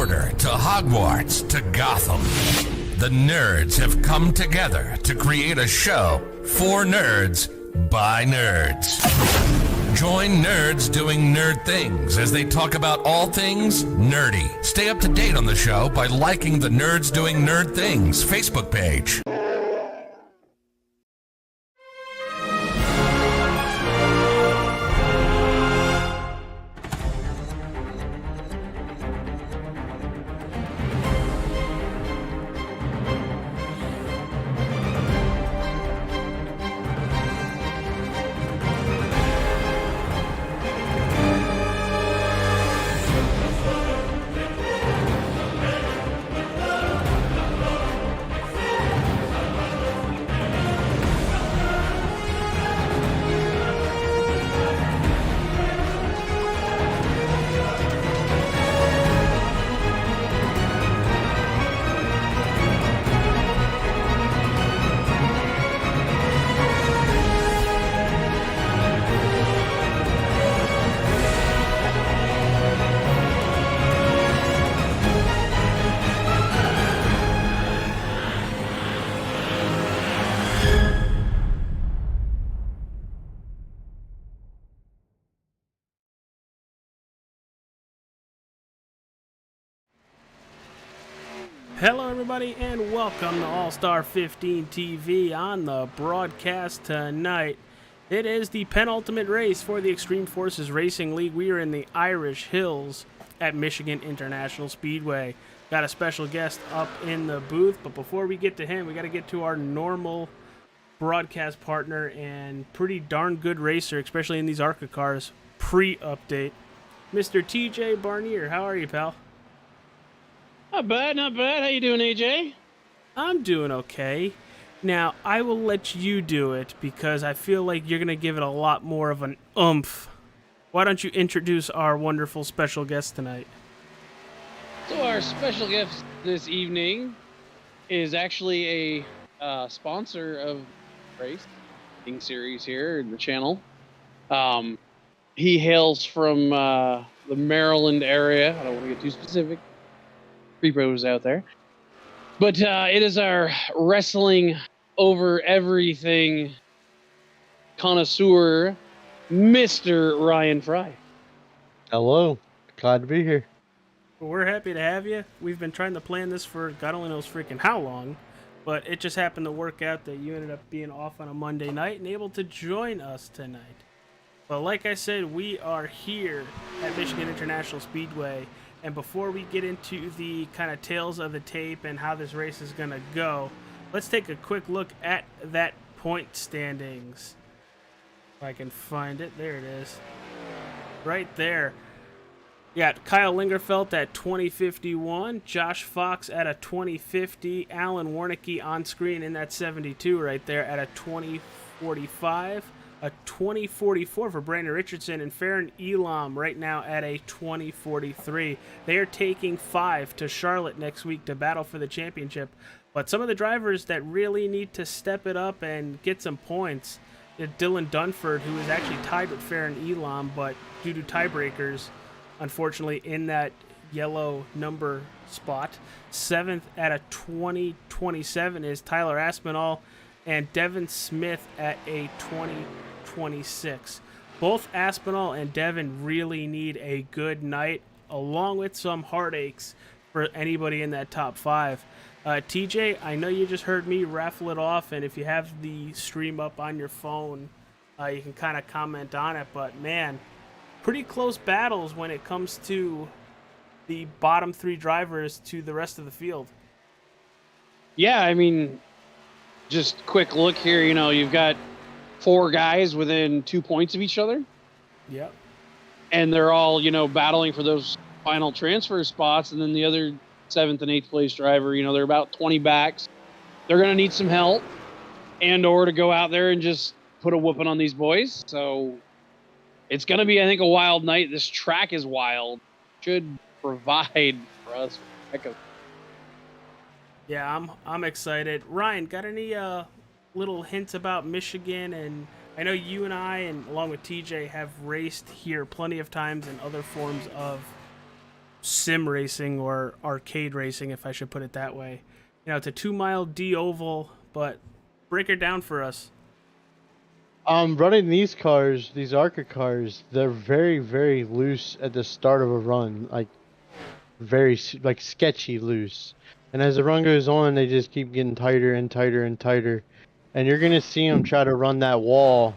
Mordor to Hogwarts to Gotham, the nerds have come together to create a show for nerds by nerds. Join nerds doing nerd things as they talk about all things nerdy. Stay up to date on the show by liking the Nerds Doing Nerd Things Facebook page. Hello everybody and welcome to All-Star 15 TV. On the broadcast tonight, it is the penultimate race for the Extreme Forces Racing League. We are in the Irish Hills at Michigan International Speedway. Got a special guest up in the booth, but before we get to him, we got to get to our normal broadcast partner and pretty darn good racer, especially in these ARCA cars, pre-update, Mr. TJ Barnier. How are you, pal? Not bad, not bad. How you doing, AJ? I'm doing okay. Now, I will let you do it because I feel like you're going to give it a lot more of an oomph. Why don't you introduce our wonderful special guest tonight? So our special guest this evening is actually a sponsor of the racing series here in the channel. He hails from the Maryland area. I don't want to get too specific. Repos out there, but it is our wrestling over everything connoisseur, Mr. Ryan Fry. Hello, glad to be here. Well, we're happy to have you. We've been trying to plan this for God only knows freaking how long, but it just happened to work out that you ended up being off on a Monday night and able to join us tonight. But like I said, we are here at Michigan International Speedway. And before we get into the kind of tales of the tape and how this race is going to go, let's take a quick look at that point standings. If I can find it. There it is. Right there. You got Kyle Lingerfelt at 2051, Josh Fox at a 2050, Alan Warnicki on screen in that 72 right there at a 2045. A 2044 for Brandon Richardson, and Farron Elam right now at a 2043. They are taking 5 to Charlotte next week to battle for the championship. But some of the drivers that really need to step it up and get some points, Dylan Dunford, who is actually tied with Farron Elam, but due to tiebreakers, unfortunately, in that yellow number spot. 7th at a 2027 is Tyler Aspinall, and Devin Smith at a 2026. Both Aspinall and Devin really need a good night, along with some heartaches for anybody in that top 5. TJ, I know you just heard me raffle it off, and if you have the stream up on your phone, you can kind of comment on it, but man, pretty close battles when it comes to the bottom 3 drivers to the rest of the field. Yeah, I mean, just quick look here, you know, you've got 4 guys within 2 points of each other. Yep. And they're all, you know, battling for those final transfer spots. And then the other 7th and 8th place driver, you know, they're about 20 backs. They're going to need some help and or to go out there and just put a whooping on these boys. So it's going to be, I think, a wild night. This track is wild. Should provide for us. Yeah, I'm excited. Ryan, got any little hints about Michigan? And I know you and I, and along with TJ, have raced here plenty of times in other forms of sim racing or arcade racing, if I should put it that way. You know, it's a 2-mile D oval, but break it down for us. Running these cars, these ARCA cars, they're very, very loose at the start of a run, like very like sketchy loose. And as the run goes on, they just keep getting tighter and tighter and tighter. And you're gonna see them try to run that wall,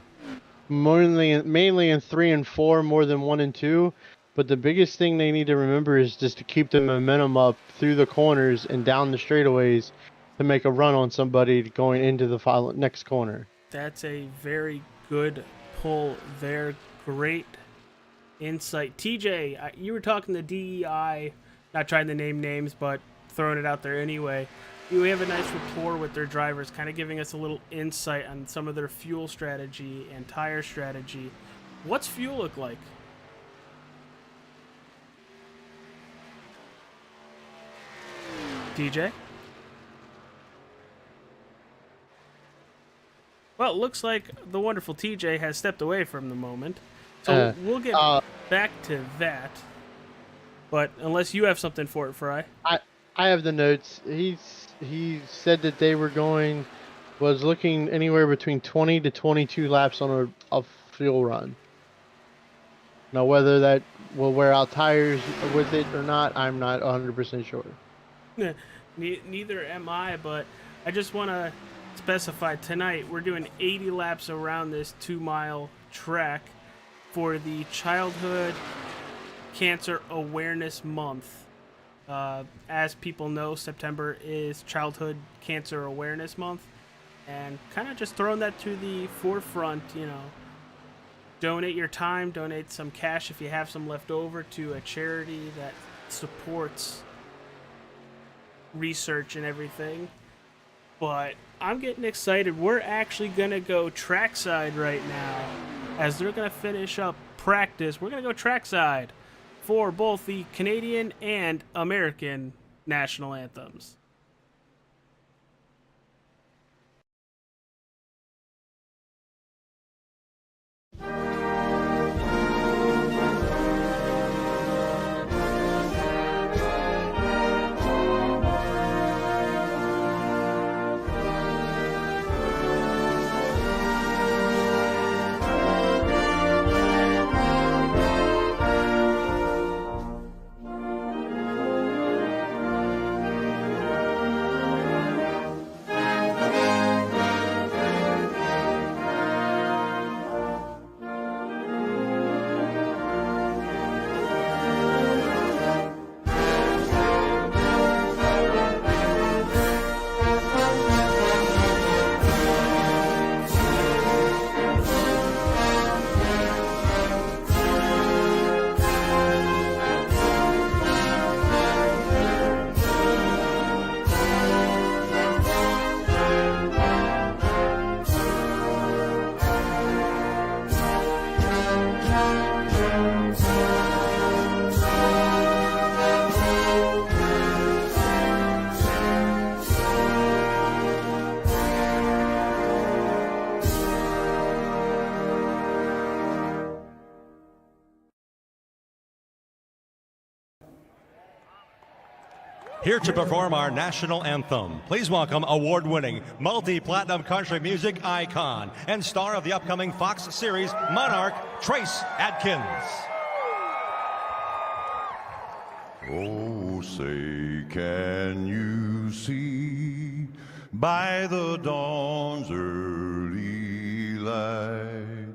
mainly in 3 and 4 more than 1 and 2. But the biggest thing they need to remember is just to keep the momentum up through the corners and down the straightaways to make a run on somebody going into the next corner. That's a very good pull there. Great insight. TJ, you were talking to DEI, not trying to name names, but throwing it out there anyway. You have a nice rapport with their drivers, kind of giving us a little insight on some of their fuel strategy and tire strategy. What's fuel look like? DJ? Well, it looks like the wonderful TJ has stepped away from the moment. So we'll get back to that. But unless you have something for it, Fry. I have the notes. He said that they was looking anywhere between 20 to 22 laps on a fuel run. Now, whether that will wear out tires with it or not, I'm not 100% sure. Neither am I, but I just want to specify tonight we're doing 80 laps around this 2-mile track for the Childhood Cancer Awareness Month. As people know, September is Childhood Cancer Awareness Month, and kind of just throwing that to the forefront, you know, donate your time, donate some cash if you have some left over to a charity that supports research and everything. But I'm getting excited. We're actually going to go trackside right now as they're going to finish up practice. We're going to go trackside for both the Canadian and American national anthems. Here to perform our national anthem, please welcome award-winning, multi-platinum country music icon and star of the upcoming Fox series Monarch, Trace Adkins. Oh, say, can you see by the dawn's early light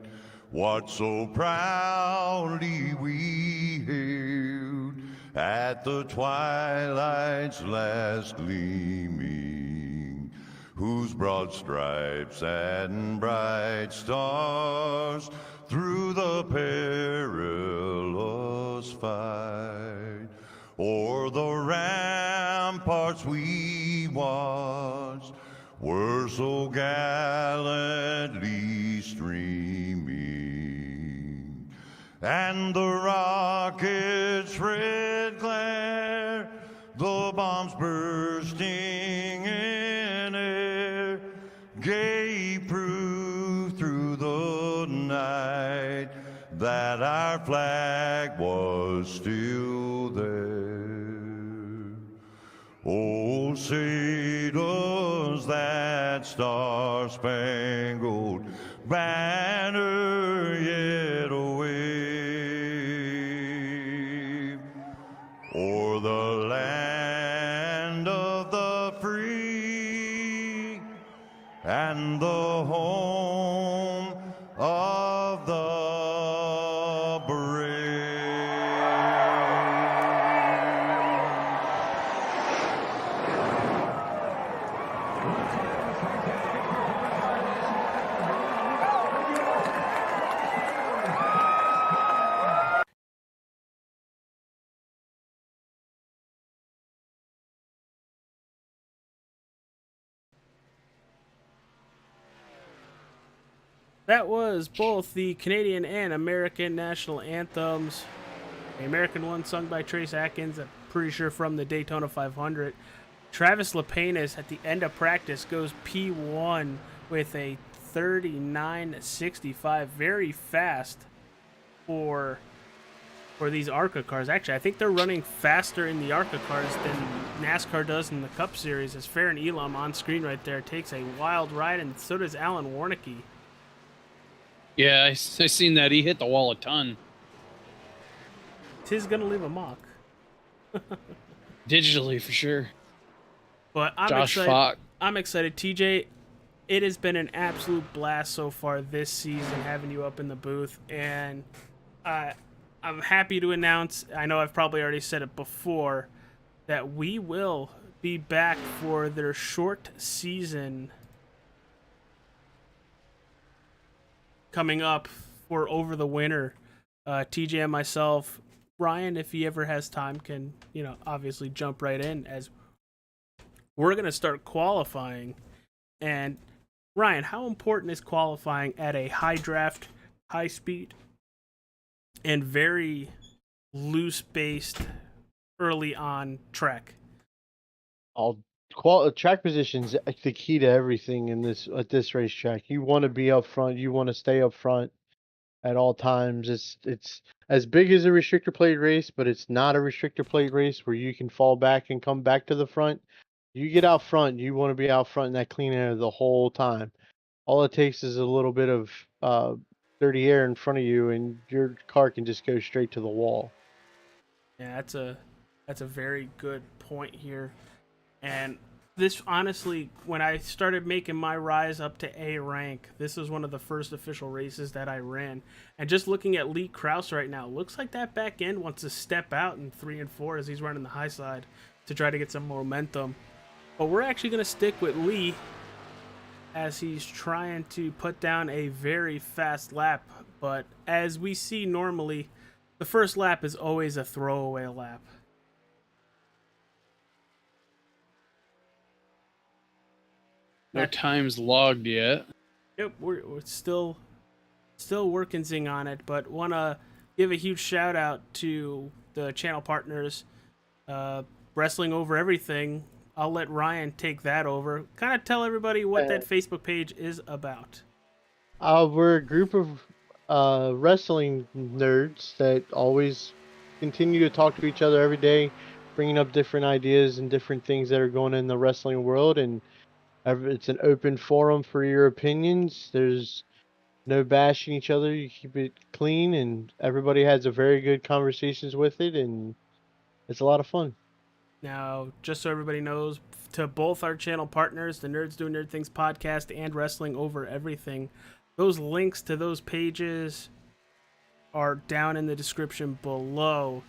what so proudly we hailed at the twilight's last gleaming, whose broad stripes and bright stars through the perilous fight o'er the ramparts we watched were so gallantly streaming, and the rocket's red glare, the bombs bursting in air, gave proof through the night that our flag was still there. Oh, say does that star-spangled banner yet wave o'er the land of the free and the home of the brave. That was both the Canadian and American national anthems. The American one sung by Trace Atkins, I'm pretty sure from the Daytona 500. Travis Lapenas at the end of practice goes P1 with a 39.65, very fast for these ARCA cars. Actually, I think they're running faster in the ARCA cars than NASCAR does in the Cup Series, as Farron Elam on screen right there takes a wild ride, and so does Alan Warnicki. Yeah, I seen that. He hit the wall a ton. Tis gonna leave a mark. Digitally, for sure. But I'm Josh excited. Falk. I'm excited. TJ, it has been an absolute blast so far this season having you up in the booth. And I'm happy to announce, I know I've probably already said it before, that we will be back for their short season coming up for over the winter. TJ and myself, Ryan, if he ever has time, can, obviously jump right in, as we're going to start qualifying. And Ryan, how important is qualifying at a high draft, high speed, and very loose based early on track? Track positions the key to everything in this at this racetrack. You want to be up front. You want to stay up front at all times. It's as big as a restrictor plate race, but it's not a restrictor plate race where you can fall back and come back to the front. You get out front. You want to be out front in that clean air the whole time. All it takes is a little bit of dirty air in front of you, and your car can just go straight to the wall. Yeah, that's a very good point here. And this, honestly, when I started making my rise up to A rank, this was one of the first official races that I ran. And just looking at Lee Krause right now, looks like that back end wants to step out in 3 and 4 as he's running the high side to try to get some momentum. But we're actually going to stick with Lee as he's trying to put down a very fast lap. But as we see normally, the first lap is always a throwaway lap. No times logged yet. Yep, we're still working on it, but want to give a huge shout out to the channel partners, Wrestling Over Everything. I'll let Ryan take that over. Kind of tell everybody what that Facebook page is about. We're a group of wrestling nerds that always continue to talk to each other every day, bringing up different ideas and different things that are going on in the wrestling world, and it's an open forum for your opinions. There's no bashing each other. You keep it clean, and everybody has a very good conversations with it, and it's a lot of fun. Now, just so everybody knows, to both our channel partners, the Nerds Doing Nerd Things podcast and Wrestling Over Everything, those links to those pages are down in the description below.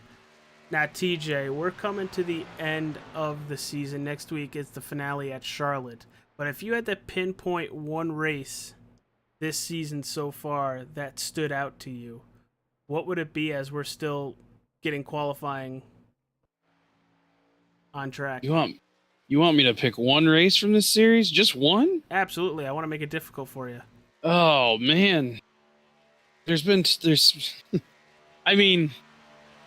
Now, TJ, we're coming to the end of the season. Next week is the finale at Charlotte. But if you had to pinpoint one race this season so far that stood out to you, what would it be, as we're still getting qualifying on track? You want me to pick one race from this series? Just one? Absolutely. I want to make it difficult for you. Oh man. I mean,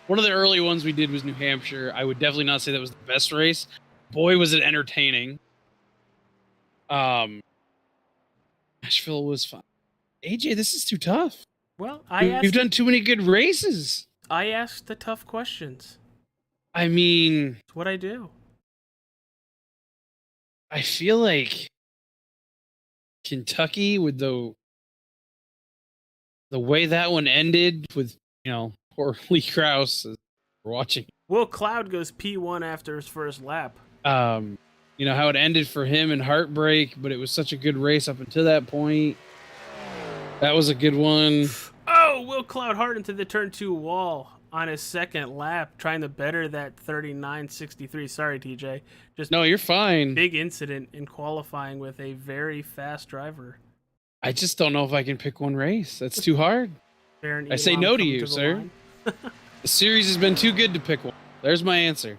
one of the early ones we did was New Hampshire. I would definitely not say that was the best race. Boy, was it entertaining. Nashville was fun. AJ, this is too tough. Well, We've done too many good races. I asked the tough questions. I mean, It's what I do. I feel like Kentucky with the way that one ended with, poor Lee Krause watching. Will Cloud goes P1 after his first lap. How it ended for him in heartbreak, but it was such a good race up until that point. That was a good one. Oh, Will Cloud hard into the turn 2 wall on his second lap, trying to better that 39.63. Sorry, TJ. No, you're fine. Big incident in qualifying with a very fast driver. I just don't know if I can pick one race. That's too hard. I say no to you, sir. The series has been too good to pick one. There's my answer.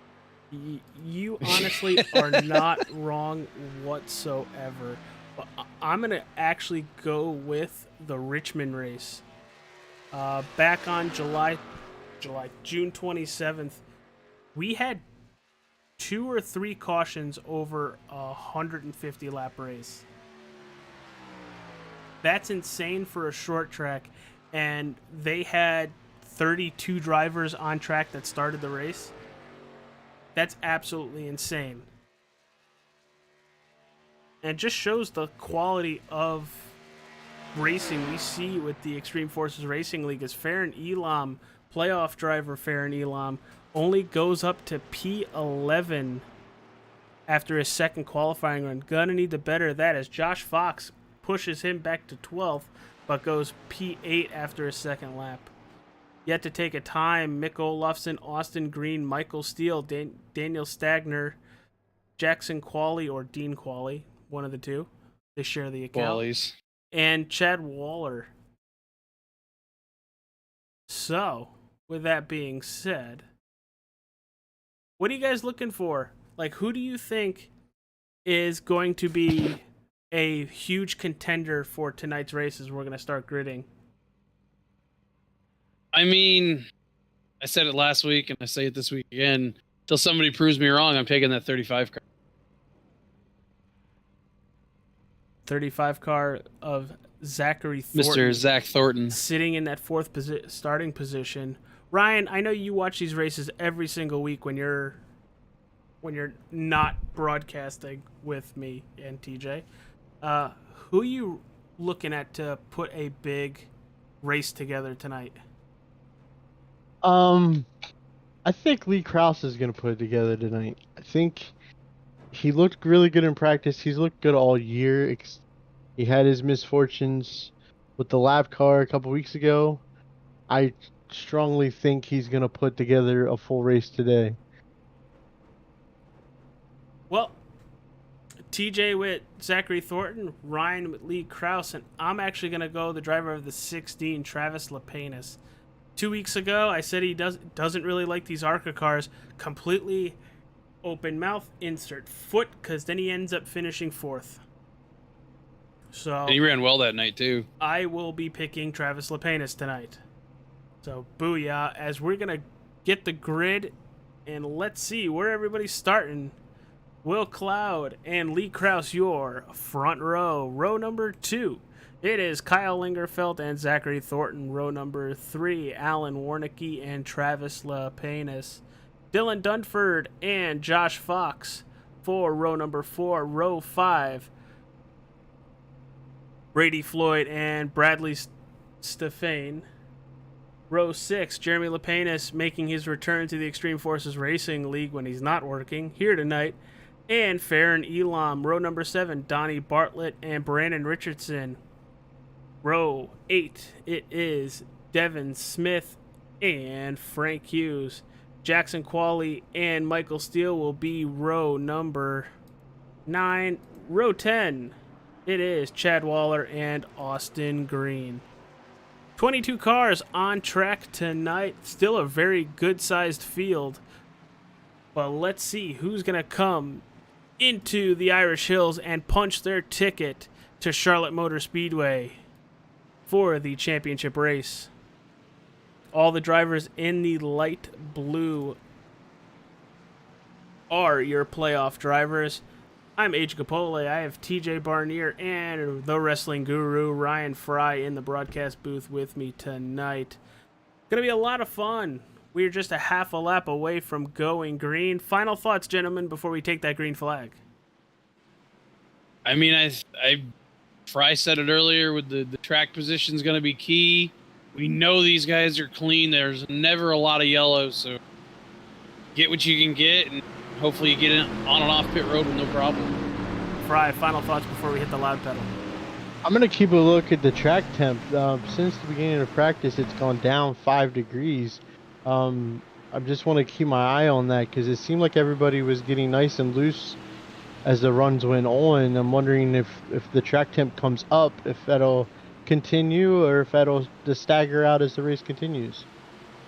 You honestly are not wrong whatsoever. But I'm going to actually go with the Richmond race. Back on June 27th, we had 2 or 3 cautions over a 150 lap race. That's insane for a short track, and they had 32 drivers on track that started the race. That's absolutely insane. And it just shows the quality of racing we see with the Extreme Forces Racing League, as Farron Elam, playoff driver Farron Elam, only goes up to P11 after his second qualifying run. Gonna need to better that, as Josh Fox pushes him back to 12th, but goes P8 after his second lap. Yet to take a time, Mick Olofsson, Austin Green, Michael Steele, Daniel Stagner, Jackson Qualley, or Dean Qualley, one of the two. They share the account. Quallies. And Chad Waller. So, with that being said, what are you guys looking for? Like, who do you think is going to be a huge contender for tonight's races? We're going to start gridding. I mean, I said it last week and I say it this week again. Until somebody proves me wrong, I'm taking that 35 car. 35 car of Zachary Thornton. Mr. Zach Thornton. Sitting in that fourth starting position. Ryan, I know you watch these races every single week when you're not broadcasting with me and TJ. Who are you looking at to put a big race together tonight? I think Lee Krause is going to put it together tonight. I think he looked really good in practice. He's looked good all year. He had his misfortunes with the lap car a couple weeks ago. I strongly think he's going to put together a full race today. Well, TJ with Zachary Thornton, Ryan with Lee Krause, and I'm actually going to go the driver of the 16, Travis Lapenas. 2 weeks ago, I said he doesn't really like these ARCA cars. Completely open mouth, insert foot, because then he ends up finishing fourth. So And he ran well that night, too. I will be picking Travis Lapenas tonight. So booyah, as we're going to get the grid, and let's see where everybody's starting. Will Cloud and Lee Krause, your front row. Row number 2. It is Kyle Lingerfeld and Zachary Thornton. Row number 3, Alan Warnicki and Travis Lapenas. Dylan Dunford and Josh Fox for row number 4. Row 5, Brady Floyd and Bradley Stefane. Row 6, Jeremy Lapenas making his return to the Extreme Forces Racing League when he's not working here tonight. And Farron Elam. Row number 7, Donnie Bartlett and Brandon Richardson. Row 8, it is Devin Smith and Frank Hughes. Jackson Qualley and Michael Steele will be row number 9. Row 10, it is Chad Waller and Austin Green. 22 cars on track tonight. Still a very good-sized field. But let's see who's going to come into the Irish Hills and punch their ticket to Charlotte Motor Speedway for the championship race. All the drivers in the light blue are your playoff drivers. I'm Age Capole. I have TJ Barnier and the wrestling guru Ryan Fry in the broadcast booth with me tonight. Gonna be a lot of fun. We're just a half a lap away from going green. Final thoughts, gentlemen, before we take that green flag. I mean, Fry said it earlier with the track position is going to be key. We know these guys are clean. There's never a lot of yellow, so get what you can get, and hopefully you get it on and off pit road with no problem. Fry, final thoughts before we hit the loud pedal. I'm gonna keep a look at the track temp. Since the beginning of practice, it's gone down 5 degrees. I just want to keep my eye on that because it seemed like everybody was getting nice and loose as the runs went on. I'm wondering if the track temp comes up, if that'll continue, or if that'll just stagger out as the race continues.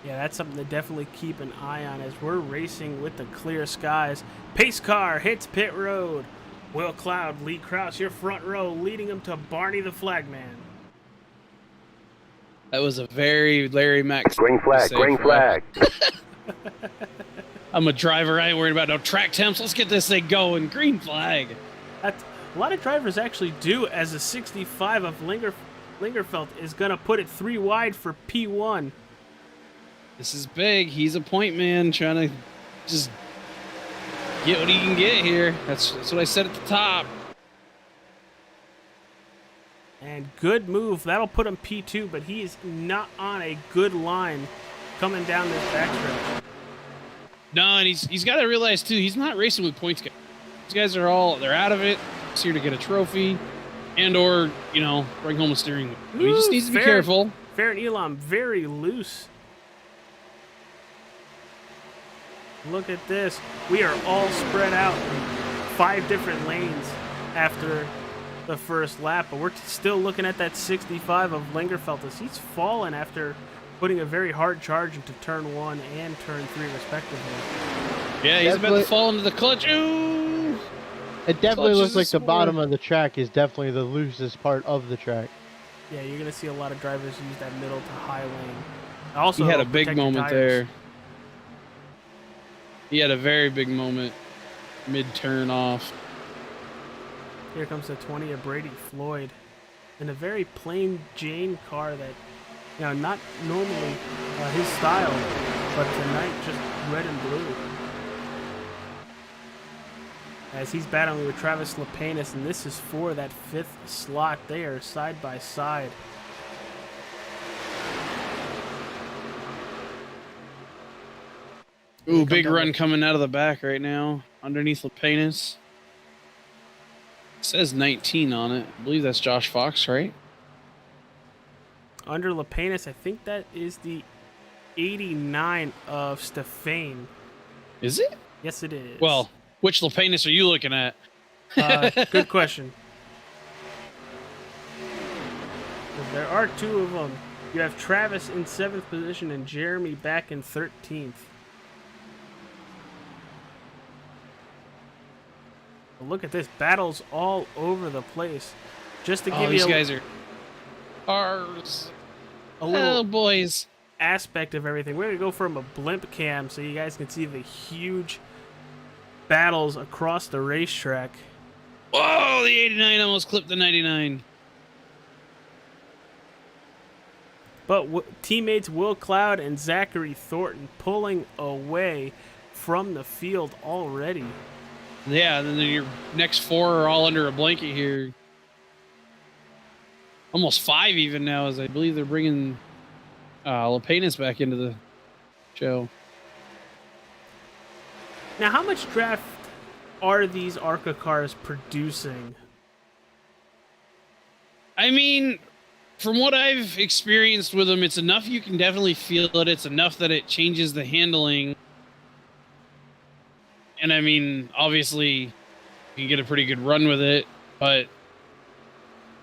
Yeah, that's something to definitely keep an eye on as we're racing with the clear skies. Pace car hits pit road. Will Cloud, Lee Krause, your front row, leading him to Barney the Flagman. That was a very Larry Max. Green flag, green flag. I'm a driver. I ain't worried about no track temps. Let's get this thing going. Green flag. That's, a lot of drivers actually do, as a 65 of Lingerfeld is going to put it 3 wide for P1. This is big. He's a point man trying to just get what he can get here. That's what I said at the top. And good move. That'll put him P2, but he is not on a good line coming down this backstretch. No, and he's got to realize, too, he's not racing with points guys. These guys are they're out of it. He's here to get a trophy and or, bring home a steering wheel. He just needs to be careful. Fair and Elam, very loose. Look at this. We are all spread out in 5 different lanes after the first lap, but we're still looking at that 65 of Lingerfeld as he's fallen after putting a very hard charge into turn 1 and turn 3 respectively. Yeah, he's about to fall into the clutch. Ooh! It definitely looks like the bottom of the track is definitely the loosest part of the track. Yeah, you're going to see a lot of drivers use that middle to high lane. Also, he had a big moment there. He had a very big moment mid-turn off. Here comes the 20 of Brady Floyd in a very plain Jane car that, not normally his style, but tonight just red and blue. As he's battling with Travis Lepanis, and this is for that 5th slot. They are side by side. Ooh, big run coming out of the back right now, underneath Lepanis. It says 19 on it. I believe that's Josh Fox, right? Under Lepanis, I think that is the 89 of Stefane. Is it? Yes, it is. Well, which Lepanis are you looking at? Good question. There are 2 of them. You have Travis in 7th position and Jeremy back in 13th. Look at this. Battles all over the place. Just to give these you guys are cars. A little boys aspect of everything. We're going to go from a blimp cam so you guys can see the huge battles across the racetrack. Whoa, the 89 almost clipped the 99. But teammates Will Cloud and Zachary Thornton pulling away from the field already. Yeah, and then your next 4 are all under a blanket here. Almost 5 even now, as I believe they're bringing Lepanis back into the show. Now, how much draft are these ARCA cars producing? I mean, from what I've experienced with them, it's enough you can definitely feel it. It's enough that it changes the handling. And I mean, obviously, you can get a pretty good run with it, but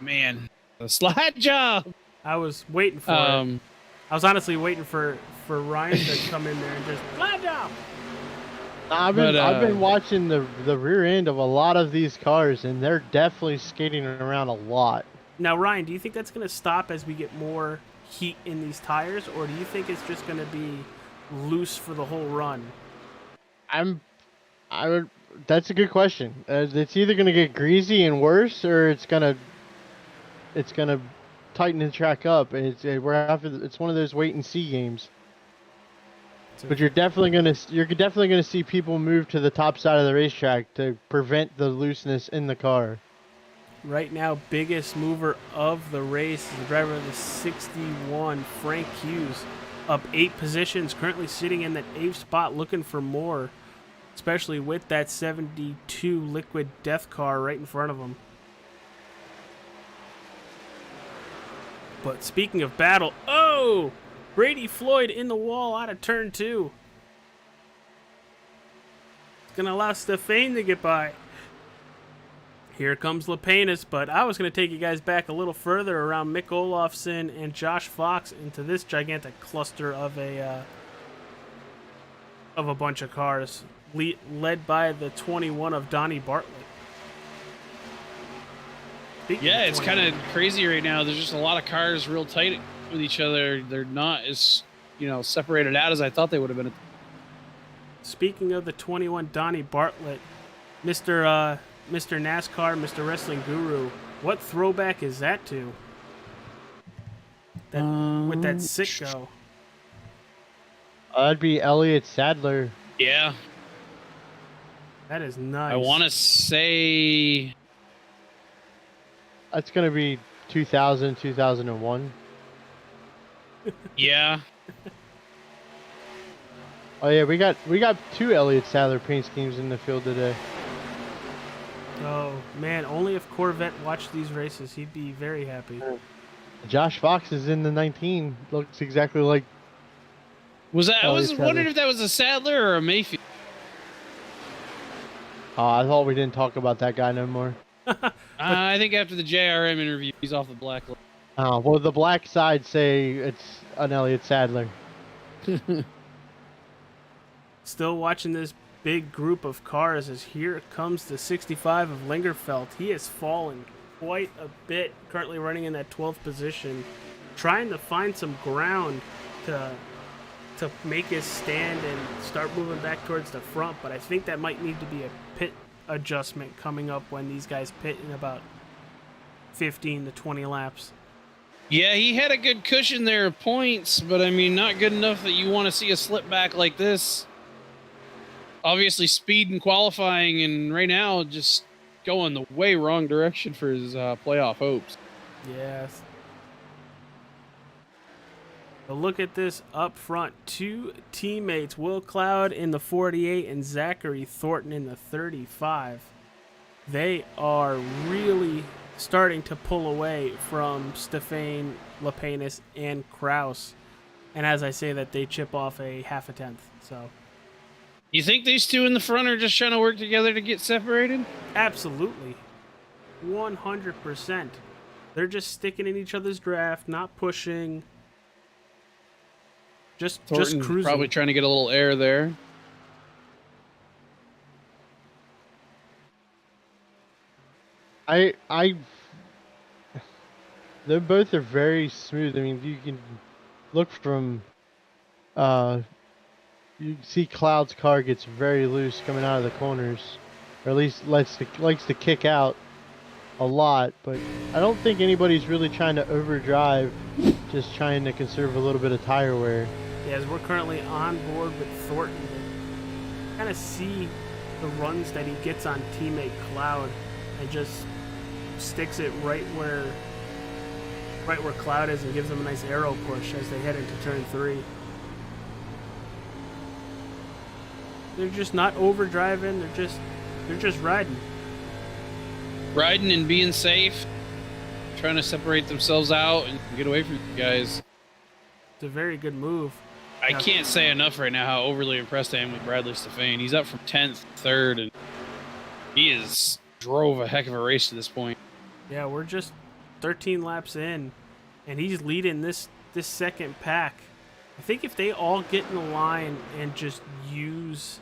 man, the slide job. I was waiting for it. I was honestly waiting for Ryan to come in there and just slide job. I've been watching the rear end of a lot of these cars, and they're definitely skating around a lot. Now, Ryan, do you think that's going to stop as we get more heat in these tires, or do you think it's just going to be loose for the whole run? That's a good question. It's either going to get greasy and worse, or it's gonna tighten the track up. And it's one of those wait and see games. But you're definitely gonna see people move to the top side of the racetrack to prevent the looseness in the car. right now biggest mover of the race is the driver of the 61, Frank Hughes, up 8 positions, currently sitting in that 8th spot looking for more, especially with that 72 Liquid Death car right in front of him. But speaking of battle, oh! Brady Floyd in the wall out of turn 2. It's going to allow Stefan to get by. Here comes Lapenas, but I was going to take you guys back a little further around Mick Olofsson and Josh Fox into this gigantic cluster of a bunch of cars, led by the 21 of Donnie Bartlett. Yeah, it's kind of crazy right now. There's just a lot of cars real tight with each other. They're not as, separated out as I thought they would have been. Speaking of the 21 Donnie Bartlett, Mr. NASCAR, Mr. Wrestling Guru, what throwback is that to? With that sicko. That'd be Elliott Sadler. Yeah. That is nice. I want to say... That's gonna be 2000, 2001. Yeah. Oh yeah, we got 2 Elliott Sadler paint schemes in the field today. Oh man, only if Corvette watched these races, he'd be very happy. Josh Fox is in the 19. Looks exactly like. Was that? I was Sadler. wondering if that was a Sadler or a Mayfield. Oh, I thought we didn't talk about that guy no more. I think after the JRM interview, he's off the blacklist. Well, the black side say it's an Elliott Sadler. Still watching this big group of cars as here comes the 65 of Lingerfeld. He has fallen quite a bit, currently running in that 12th position, trying to find some ground to make his stand and start moving back towards the front, but I think that might need to be a pit adjustment coming up when these guys pit in about 15 to 20 laps. Yeah, he had a good cushion there of points, but I mean, not good enough that you want to see a slip back like this. Obviously, speed and qualifying, and right now, just going the way wrong direction for his playoff hopes. Yes. But look at this up front. 2 teammates, Will Cloud in the 48 and Zachary Thornton in the 35. They are really starting to pull away from Stefan, Lapenas, and Kraus. And as I say that, they chip off a half a tenth. So, You think these two in the front are just trying to work together to get separated? absolutely. 100%. They're just sticking in each other's draft, not pushing. Just Thornton cruising. probably trying to get a little air there. They both are very smooth. I mean, you can look from, you see Cloud's car gets very loose coming out of the corners, or at least likes to kick out a lot. But I don't think anybody's really trying to overdrive, just trying to conserve a little bit of tire wear. Yeah, as we're currently on board with Thornton, kind of see the runs that he gets on teammate Cloud and just sticks it right where Cloud is and gives him a nice arrow push as they head into turn 3. They're just not overdriving, they're just riding. Riding and being safe, trying to separate themselves out and get away from you guys. It's a very good move. I can't say enough right now how overly impressed I am with Bradley Stefan. He's up from 10th, 3rd, and he is drove a heck of a race to this point. Yeah, we're just 13 laps in, and he's leading this second pack. I think if they all get in the line and just use...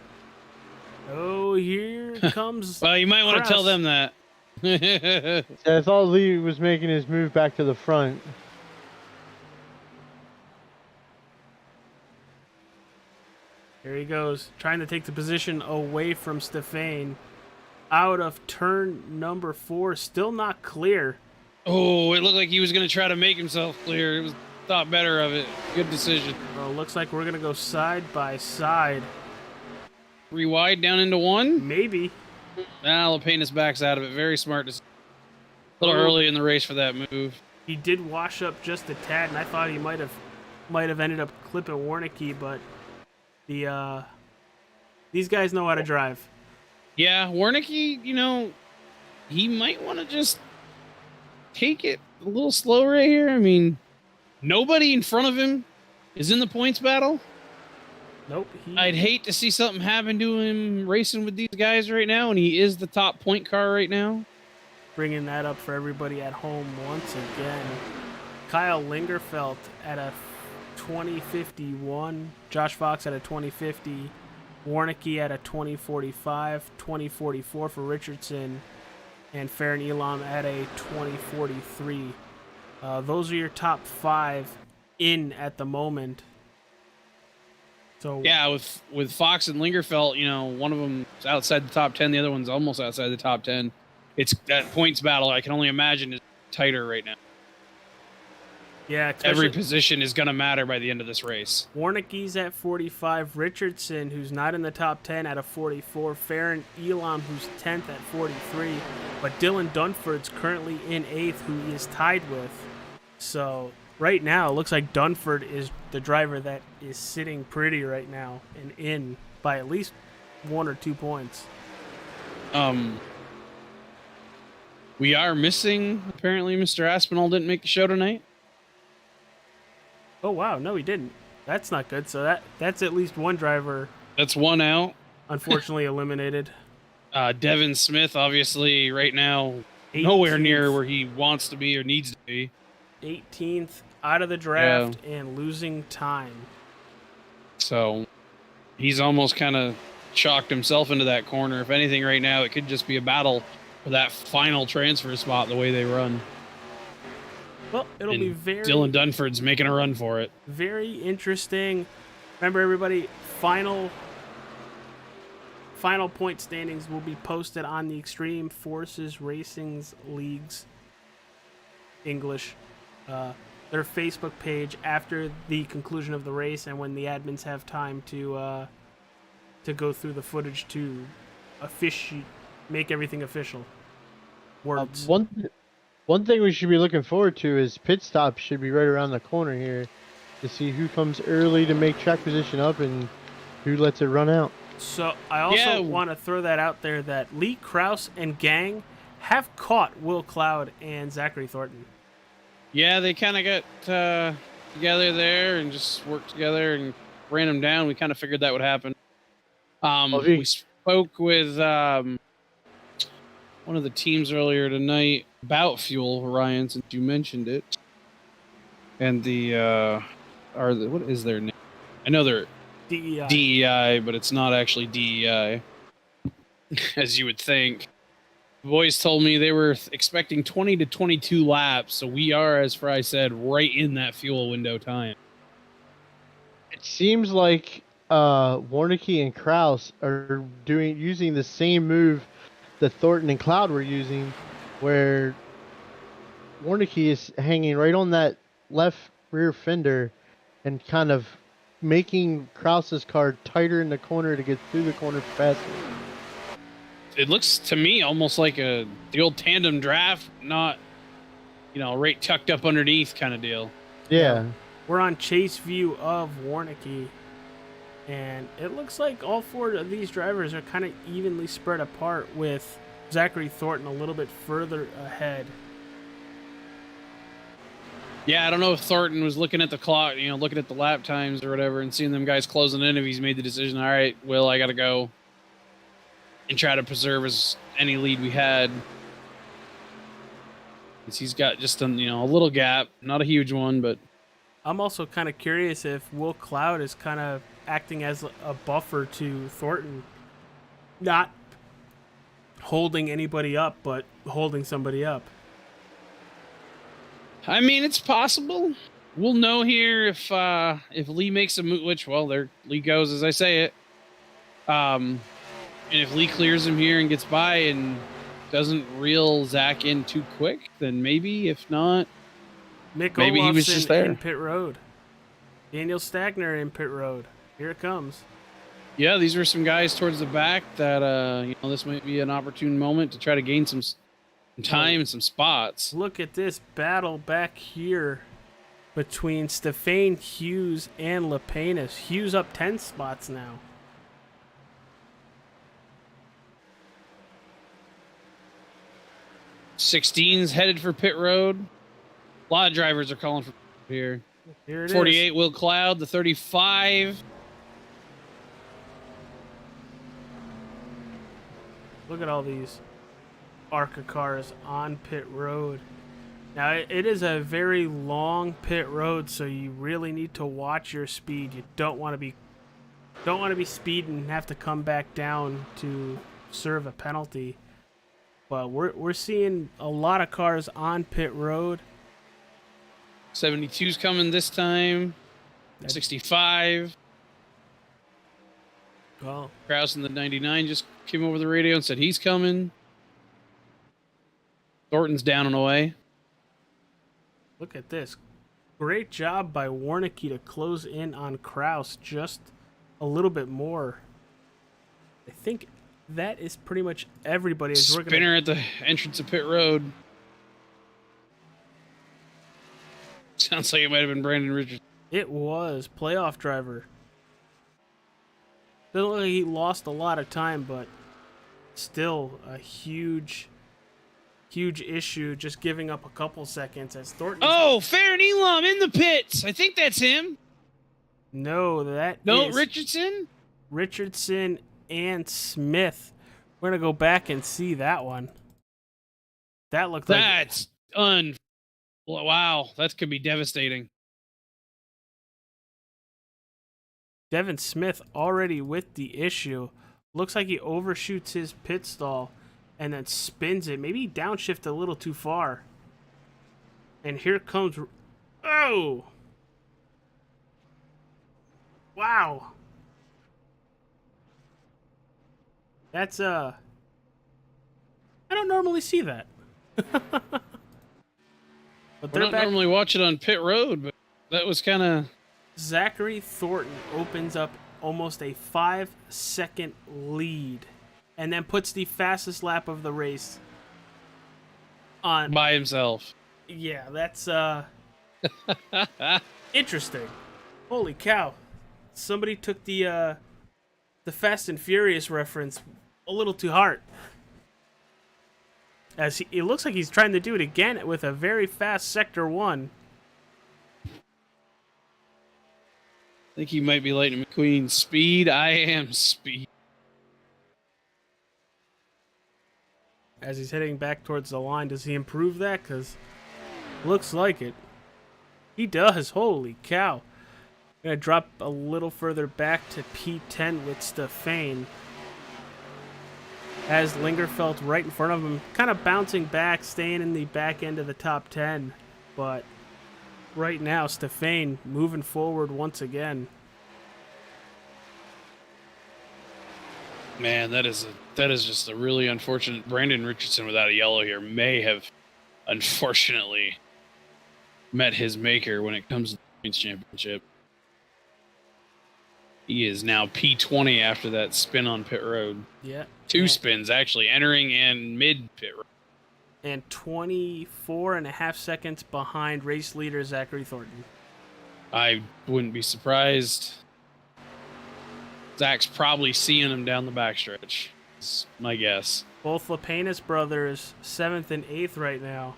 Oh, here comes... Well, you might want to tell them that. I thought Lee was making his move back to the front. Here he goes, trying to take the position away from Stefan. Out of turn number 4, still not clear. Oh, it looked like he was going to try to make himself clear. It was thought better of it. Good decision. Well, looks like we're going to go side by side. 3 wide down into 1? Maybe. Lapenas backs out of it. Very smart decision. A little early in the race for that move. He did wash up just a tad, and I thought he might have ended up clipping Warnicki, but these guys know how to drive. Yeah, Warnicki, he might want to just take it a little slow right here. I mean, nobody in front of him is in the points battle. Nope. I'd hate to see something happen to him racing with these guys right now, and he is the top point car right now. Bringing that up for everybody at home once again. Kyle Lingerfelt at a 2051. Josh Fox at a 2050. Warnicki at a 2045. 2044 for Richardson. And Farron Elam at a 2043. Those are your top 5 in at the moment. So yeah, with Fox and Lingerfelt, one of them is outside the top 10, the other one's almost outside the top 10. It's that points battle. I can only imagine is tighter right now. Yeah, every position is going to matter by the end of this race. Warnicki's at 45. Richardson, who's not in the top 10, at a 44. Farron Elam, who's 10th at 43. But Dylan Dunford's currently in 8th, who he is tied with. So right now, it looks like Dunford is the driver that is sitting pretty right now and in by at least 1 or 2 points. We are missing, apparently, Mr. Aspinall didn't make the show tonight. Oh, wow. No, he didn't. That's not good. So that's at least one driver. That's one out. Unfortunately eliminated. Devin Smith, obviously, right now, 18th. Nowhere near where he wants to be or needs to be. 18th, out of the draft, and losing time. So he's almost kind of chalked himself into that corner. If anything, right now, it could just be a battle for that final transfer spot the way they run. Well, it'll be very... Dylan Dunford's making a run for it. Very interesting. Remember, everybody, final point standings will be posted on the Extreme Forces Racing's League's English, their Facebook page after the conclusion of the race and when the admins have time to go through the footage to make everything official. Words. One thing we should be looking forward to is pit stops should be right around the corner here to see who comes early to make track position up and who lets it run out. So I also want to throw that out there that Lee Krause and gang have caught Will Cloud and Zachary Thornton. Yeah, they kind of got together there and just worked together and ran them down. We kind of figured that would happen. We spoke with one of the teams earlier tonight about Fuel, Ryan, since you mentioned it. And what is their name? I know they're DEI, but it's not actually DEI, as you would think. The boys told me they were expecting 20 to 22 laps, so we are, as Fry said, right in that fuel window time. It seems like Warnicki and Krause are using the same move that Thornton and Cloud were using, where Warnicki is hanging right on that left rear fender and kind of making Krause's car tighter in the corner to get through the corner faster. It looks to me almost like the old tandem draft, not, right tucked up underneath kind of deal. Yeah. We're on chase view of Warnicki, and it looks like all 4 of these drivers are kind of evenly spread apart, with Zachary Thornton a little bit further ahead. Yeah, I don't know if Thornton was looking at the clock, looking at the lap times or whatever and seeing them guys closing in, if he's made the decision, all right, Will, I got to go and try to preserve any lead we had. He's got just a little gap, not a huge one, but... I'm also kind of curious if Will Cloud is kind of acting as a buffer to Thornton. Not holding anybody up, but holding somebody up. I mean, it's possible. We'll know here if Lee makes a move, which, well, there Lee goes as I say it. And if Lee clears him here and gets by and doesn't reel Zach in too quick, then maybe. If not, Nick maybe Olofsson he was just there. In pit road. Daniel Stagner in pit road. Here it comes. Yeah, these are some guys towards the back that this might be an opportune moment to try to gain some time and some spots. Look at this battle back here between Stefan, Hughes, and Lepanus. Hughes up 10 spots now. '16's headed for pit road. A lot of drivers are calling for here. Here it 48 is. Will Cloud, the 35. Look at all these ARCA cars on pit road. Now, it is a very long pit road, so you really need to watch your speed. You don't want to be speeding and have to come back down to serve a penalty. But we're seeing a lot of cars on pit road. 72's coming this time. 65. Well, Kraus in the 99 just came over the radio and said he's coming. Thornton's down and away. look at this. Great job by Warnicki to close in on Kraus just a little bit more. I think that is pretty much everybody. As we're Spinner at the entrance of pit road. Sounds like it might have been Brandon Richards. It was playoff driver. Doesn't look like he lost a lot of time, but still a huge issue. Just giving up a couple seconds as Thornton. Oh, Farron Elam in the pits. I think that's him. No, that No, is Richardson. Richardson and Smith. We're gonna go back and see that one. That looked like That's wow. That could be devastating. Devin Smith already with the issue. Looks like he overshoots his pit stall and then spins it. Maybe he downshifted a little too far. And here comes... Oh! Wow. That's, I don't normally see that. But We're not normally watch it on pit road, but that was kind of... Zachary Thornton opens up almost a 5-second lead and then puts the fastest lap of the race on by himself. Yeah, that's interesting. Holy cow. Somebody took the Fast and Furious reference a little too hard. As it looks like he's trying to do it again with a very fast Sector 1. I think he might be Lightning McQueen. Speed, I am speed. As he's heading back towards the line, does he improve that? Because looks like it. He does. Holy cow. Gonna drop a little further back to P10 with Stefan. As Lingerfeld right in front of him, kind of bouncing back, staying in the back end of the top 10. But right now, Stefan moving forward once again. Man, that is just a really unfortunate. Brandon Richardson without a yellow here may have, unfortunately, met his maker when it comes to the Points Championship. He is now P20 after that spin on pit road. Yeah. Two spins, actually, entering and mid-pit road. And 24.5 seconds behind race leader Zachary Thornton. I wouldn't be surprised. Zach's probably seeing him down the backstretch. That's my guess. Both Lepanus brothers, 7th and 8th right now.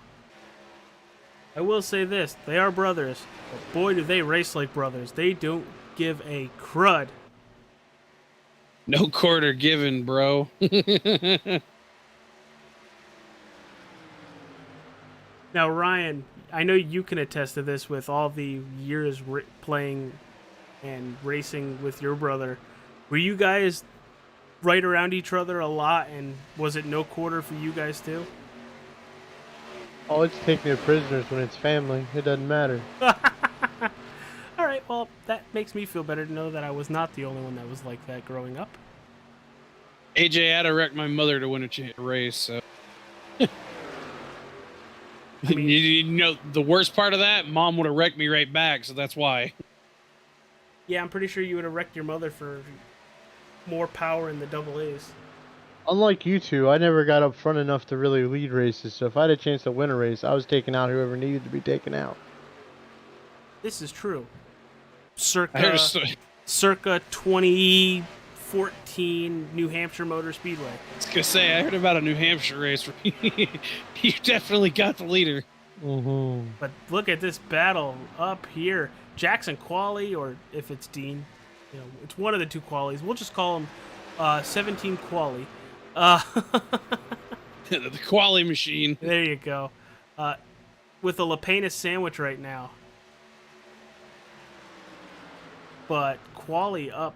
I will say this, they are brothers, but boy do they race like brothers. They don't give a crud. No quarter given, bro. Now, Ryan, I know you can attest to this with all the years playing and racing with your brother. Were you guys right around each other a lot, and was it no quarter for you guys too? Oh, it's taking their prisoners when it's family. It doesn't matter. All right, well, that makes me feel better to know that I was not the only one that was like that growing up. AJ had to wreck my mother to win a race, so... I mean, you know, the worst part of that, Mom would have wrecked me right back, so that's why. yeah, I'm pretty sure you would have wrecked your mother for more power in the double A's. Unlike you two, I never got up front enough to really lead races. So if I had a chance to win a race, I was taking out whoever needed to be taken out. This is true. I heard Circa 2014 New Hampshire Motor Speedway. I was gonna say, I heard about a New Hampshire race where you definitely got the leader. Mm-hmm. But look at this battle up here. Jackson Quali, or if it's Dean, you know, it's one of the two Qualis. We'll just call him 17 Quali. The Quali machine. There you go. With a Lapena sandwich right now. But Quali up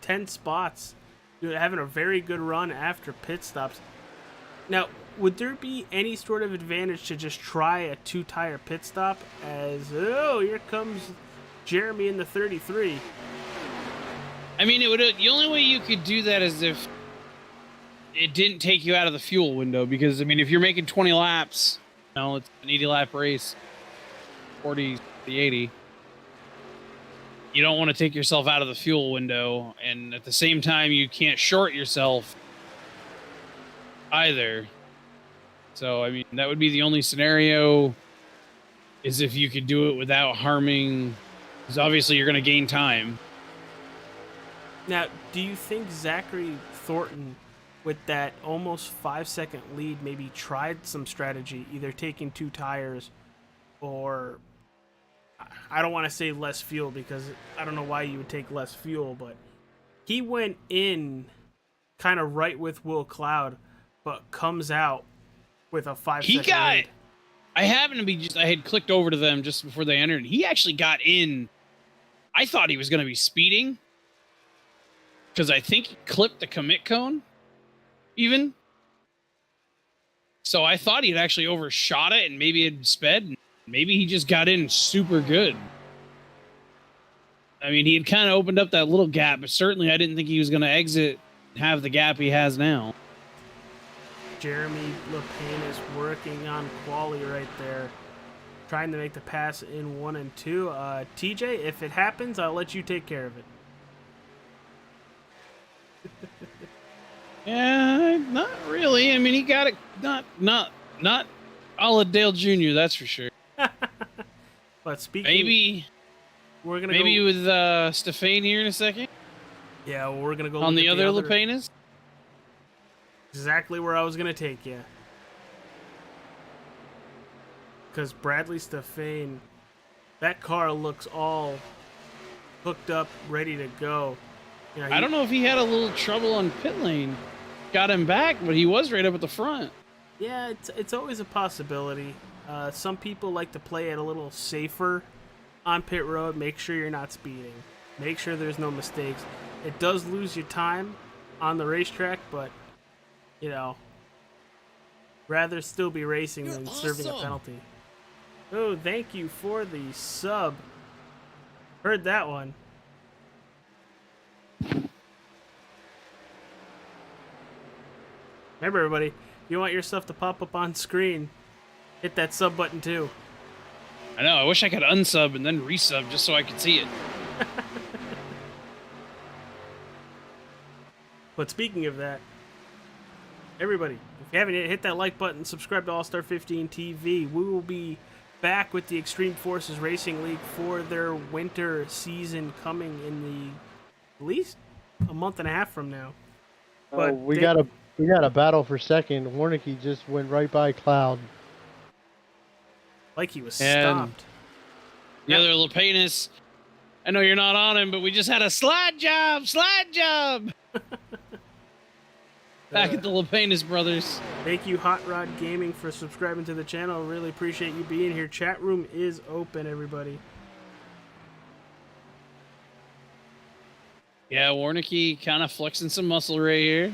10 spots. Having a very good run after pit stops. Now, would there be any sort of advantage to just try a 2-tire pit stop as, oh, here comes Jeremy in the 33? I mean, the only way you could do that is if it didn't take you out of the fuel window, because I mean, if you're making 20 laps, you know, it's an 80-lap race, 40 to 80. You don't want to take yourself out of the fuel window, and at the same time, you can't short yourself either. So, I mean, that would be the only scenario, is if you could do it without harming, because obviously you're going to gain time. Now, do you think Zachary Thornton, with that almost 5-second lead, maybe tried some strategy, either taking 2 tires or, I don't want to say less fuel, because I don't know why you would take less fuel, but he went in kind of right with Will Cloud, but comes out with a 5-second lead. I happened to be I had clicked over to them just before they entered. He actually got in. I thought he was going to be speeding, because I think he clipped the commit cone, even. So I thought he'd actually overshot it and maybe it sped. Maybe he just got in super good. I mean, he had kind of opened up that little gap, but certainly I didn't think he was going to exit and have the gap he has now. Jeremy Lapena is working on Quali right there, trying to make the pass in 1 and 2. TJ, if it happens, I'll let you take care of it. Yeah, not really. I mean, he got it. Not a la Dale Jr., that's for sure. But speaking, maybe go, with Stefan here in a second. Yeah, well, we're gonna go on look the at other Lapenas. Exactly where I was gonna take you, because Bradley Stefan, that car looks all hooked up, ready to go. You know, I don't know if he had a little trouble on pit lane, got him back, but he was right up at the front. Yeah, it's always a possibility. Some people like to play it a little safer on pit road. Make sure you're not speeding. Make sure there's no mistakes. It does lose you time on the racetrack, but, you know, rather still be racing than serving a penalty. Oh, thank you for the sub. Heard that one. Remember, everybody, if you want your stuff to pop up on screen, hit that sub button too. I know, I wish I could unsub and then resub just so I could see it. But speaking of that, everybody, if you haven't yet, hit that like button, subscribe to All Star 15 TV. We will be back with the Extreme Forces Racing League for their winter season coming in at least a month and a half from now. But we got a battle for second. Warnicki just went right by Cloud. Like he was And stopped. The other Lapenas, I know you're not on him, but we just had a slide job. Back at the Lapenas brothers. Thank you, Hot Rod Gaming, for subscribing to the channel. Really appreciate you being here. Chat room is open, everybody. Yeah, Warnicki kind of flexing some muscle right here,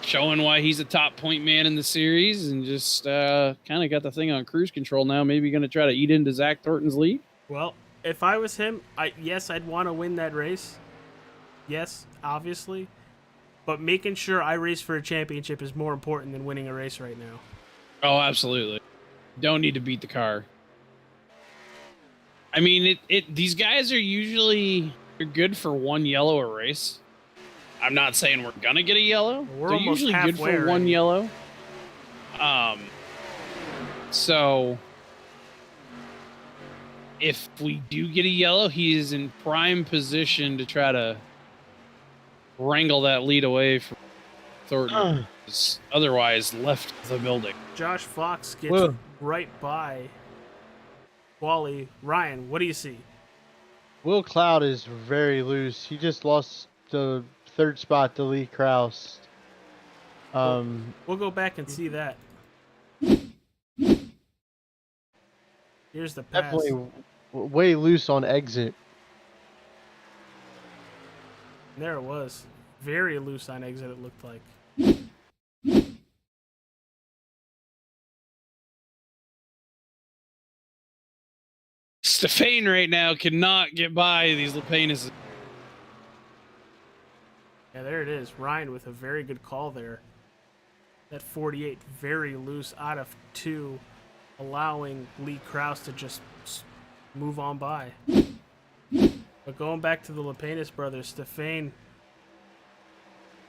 showing why he's a top point man in the series, and just kind of got the thing on cruise control now. Maybe going to try to eat into Zach Thornton's lead. Well, if I was him, yes, I'd want to win that race. Yes, obviously. But making sure I race for a championship is more important than winning a race right now. Oh, absolutely. Don't need to beat the car. I mean, these guys are usually good for one yellow a race. I'm not saying we're gonna get a yellow. We're They're almost usually good halfway for one already. yellow. So if we do get a yellow, he is in prime position to try to wrangle that lead away from Thornton. Is otherwise left the building. Josh Fox gets Whoa. right by Wally. Ryan, what do you see? Will Cloud is very loose. He just lost the third spot to Lee Kraus. We'll go back and see that. Here's the pass. Definitely way loose on exit. There it was. Very loose on exit, it looked like. Stefan right now cannot get by these Lepanuses. Yeah, there it is. Ryan with a very good call there. That 48 very loose out of 2, allowing Lee Kraus to just move on by. But going back to the Lepanus brothers, Stefan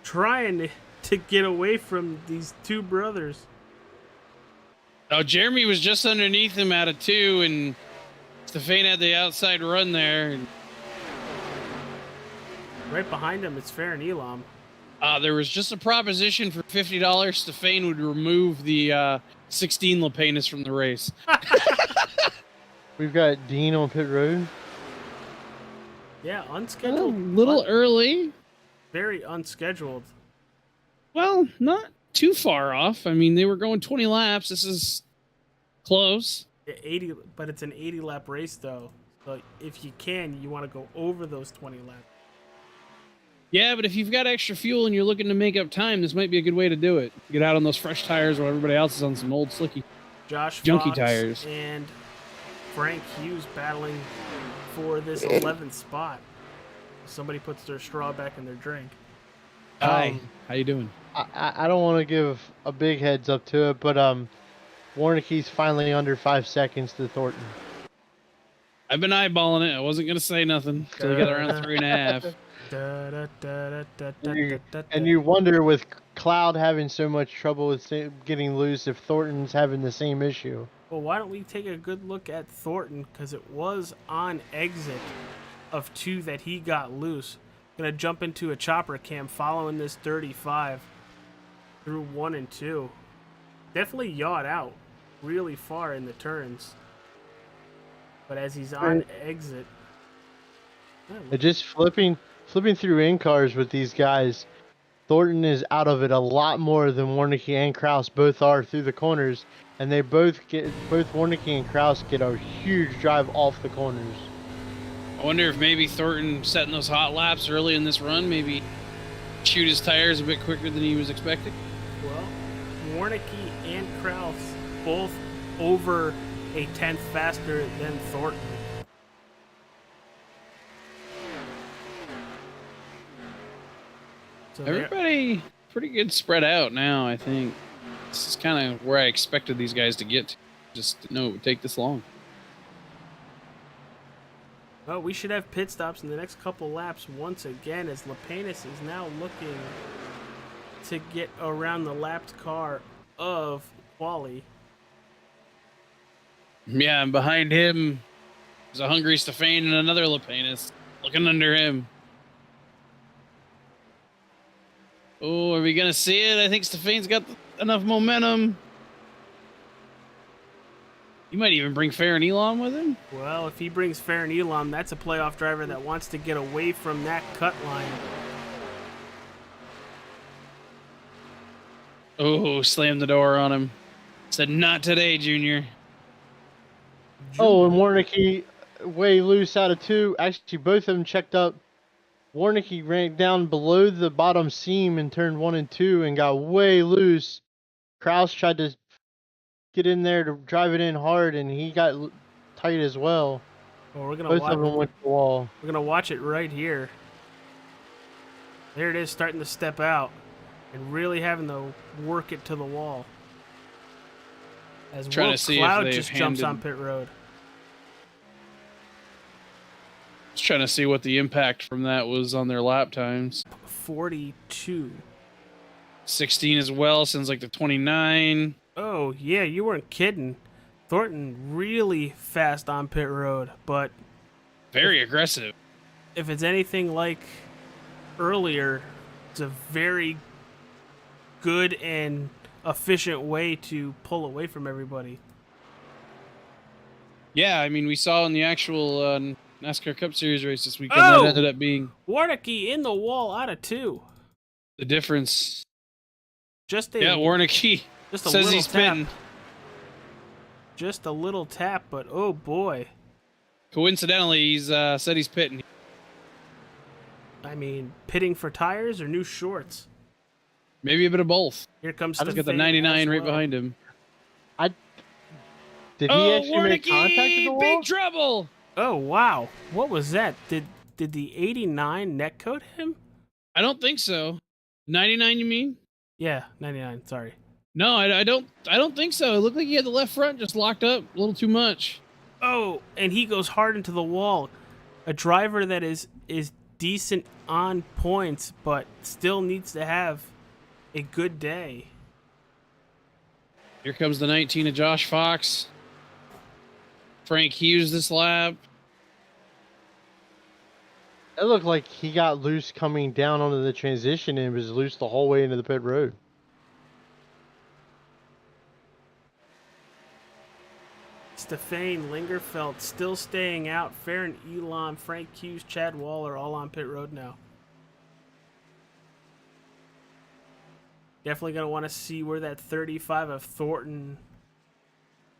trying to get away from these two brothers. Oh, Jeremy was just underneath him out of 2, and Stefan had the outside run there. Right behind him, it's Fair and Elam. There was just a proposition for $50. Stefan would remove the 16 Lepanus from the race. We've got Dean on pit road. Yeah, A unscheduled. little early. Very unscheduled. Well, not too far off. I mean, they were going 20 laps. This is close. Yeah, 80, but it's an 80 lap race though. So if you can, you want to go over those 20 laps. Yeah, but if you've got extra fuel and you're looking to make up time, this might be a good way to do it. Get out on those fresh tires while everybody else is on some old slicky. Josh Junky Fox tires. and Frank Hughes battling for this 11th spot. Somebody puts their straw back in their drink. Hi, how you doing? I don't want to give a big heads up to it, but Warnicki's finally under 5 seconds to Thornton. I've been eyeballing it. I wasn't going to say nothing until we got around 3.5. And you wonder, with Cloud having so much trouble with getting loose, if Thornton's having the same issue. Well, why don't we take a good look at Thornton, because it was on exit of 2 that he got loose. Gonna jump into a chopper cam following this 35 through 1 and 2. Definitely yawed out really far in the turns. But as he's on exit, Just flipping through in cars with these guys, Thornton is out of it a lot more than Warnicki and Kraus both are through the corners, and they both Warnicki and Kraus get a huge drive off the corners. I wonder if maybe Thornton setting those hot laps early in this run, maybe shoot his tires a bit quicker than he was expecting. well, Warnicki and Kraus both over a 10th faster than Thornton. So Everybody pretty good spread out now, I think. This is kind of where I expected these guys to get to. Just didn't know it would take this long. well, we should have pit stops in the next couple laps once again, as Lepanus is now looking to get around the lapped car of Quali. Yeah, and behind him is a hungry Stefan and another Lepanus looking under him. Oh, are we going to see it? I think Stefan's got enough momentum. He might even bring Fair and Elon with him. Well, if he brings Fair and Elam, that's a playoff driver that wants to get away from that cut line. Oh, slammed the door on him. Said, not today, Junior. Oh, and Warnicki way loose out of 2. Actually, both of them checked up. Warnicki ran down below the bottom seam in turn 1 and 2 and got way loose. Kraus tried to get in there to drive it in hard, and he got tight as well. Well, we're gonna Both of them went to the wall. We're gonna watch it right here. There it is, starting to step out and really having to work it to the wall. As Trying Will to see if Cloud they've just jumps handed- on pit road. Just trying to see what the impact from that was on their lap times. 42. 16 as well. Sounds like the 29. Oh, yeah, you weren't kidding. Thornton really fast on pit road, but Very aggressive. if it's anything like earlier, it's a very good and efficient way to pull away from everybody. Yeah, I mean, we saw in the actual NASCAR Cup Series race this weekend Oh! that ended up being Warnicki in the wall out of 2. the difference. Just a, Yeah, Warnicki just a says little he's tap. pitting. Just a little tap, but oh boy. Coincidentally, he's said he's pitting. I mean, pitting for tires or new shorts. Maybe a bit of both. Here comes Look at the Stefan 99 as right well. behind him. Did he actually make contact with the Warnicki, wall? big trouble. Oh wow, what was that? Did the 89 netcode him? I don't think so. 99, you mean? Yeah, 99. Sorry. No, I don't think so. It looked like he had the left front just locked up a little too much. Oh, and he goes hard into the wall. A driver that is decent on points, but still needs to have a good day. Here comes the 19 of Josh Fox. Frank Hughes this lap. It looked like he got loose coming down onto the transition and was loose the whole way into the pit road. Stefan Lingerfeld still staying out. Farron Elon, Frank Hughes, Chad Waller all on pit road now. Definitely going to want to see where that 35 of Thornton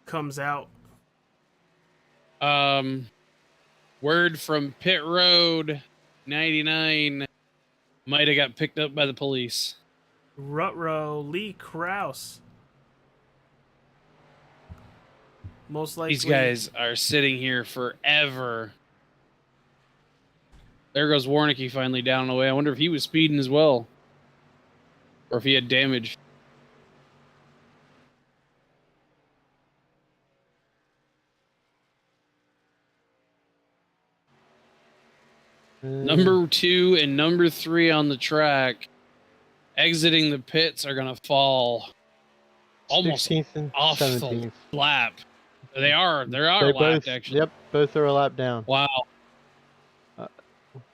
comes out. Word from pit road, 99 might have got picked up by the police. Rutro, Lee Krause. Most likely. These guys are sitting here forever. There goes Warnicki finally down the way. I wonder if he was speeding as well. Or if he had damage. Number 2 and number 3 on the track exiting the pits are going to fall almost 16th and off 17th. the lap. They are They lapped, both, actually. Yep, both are a lap down. Wow.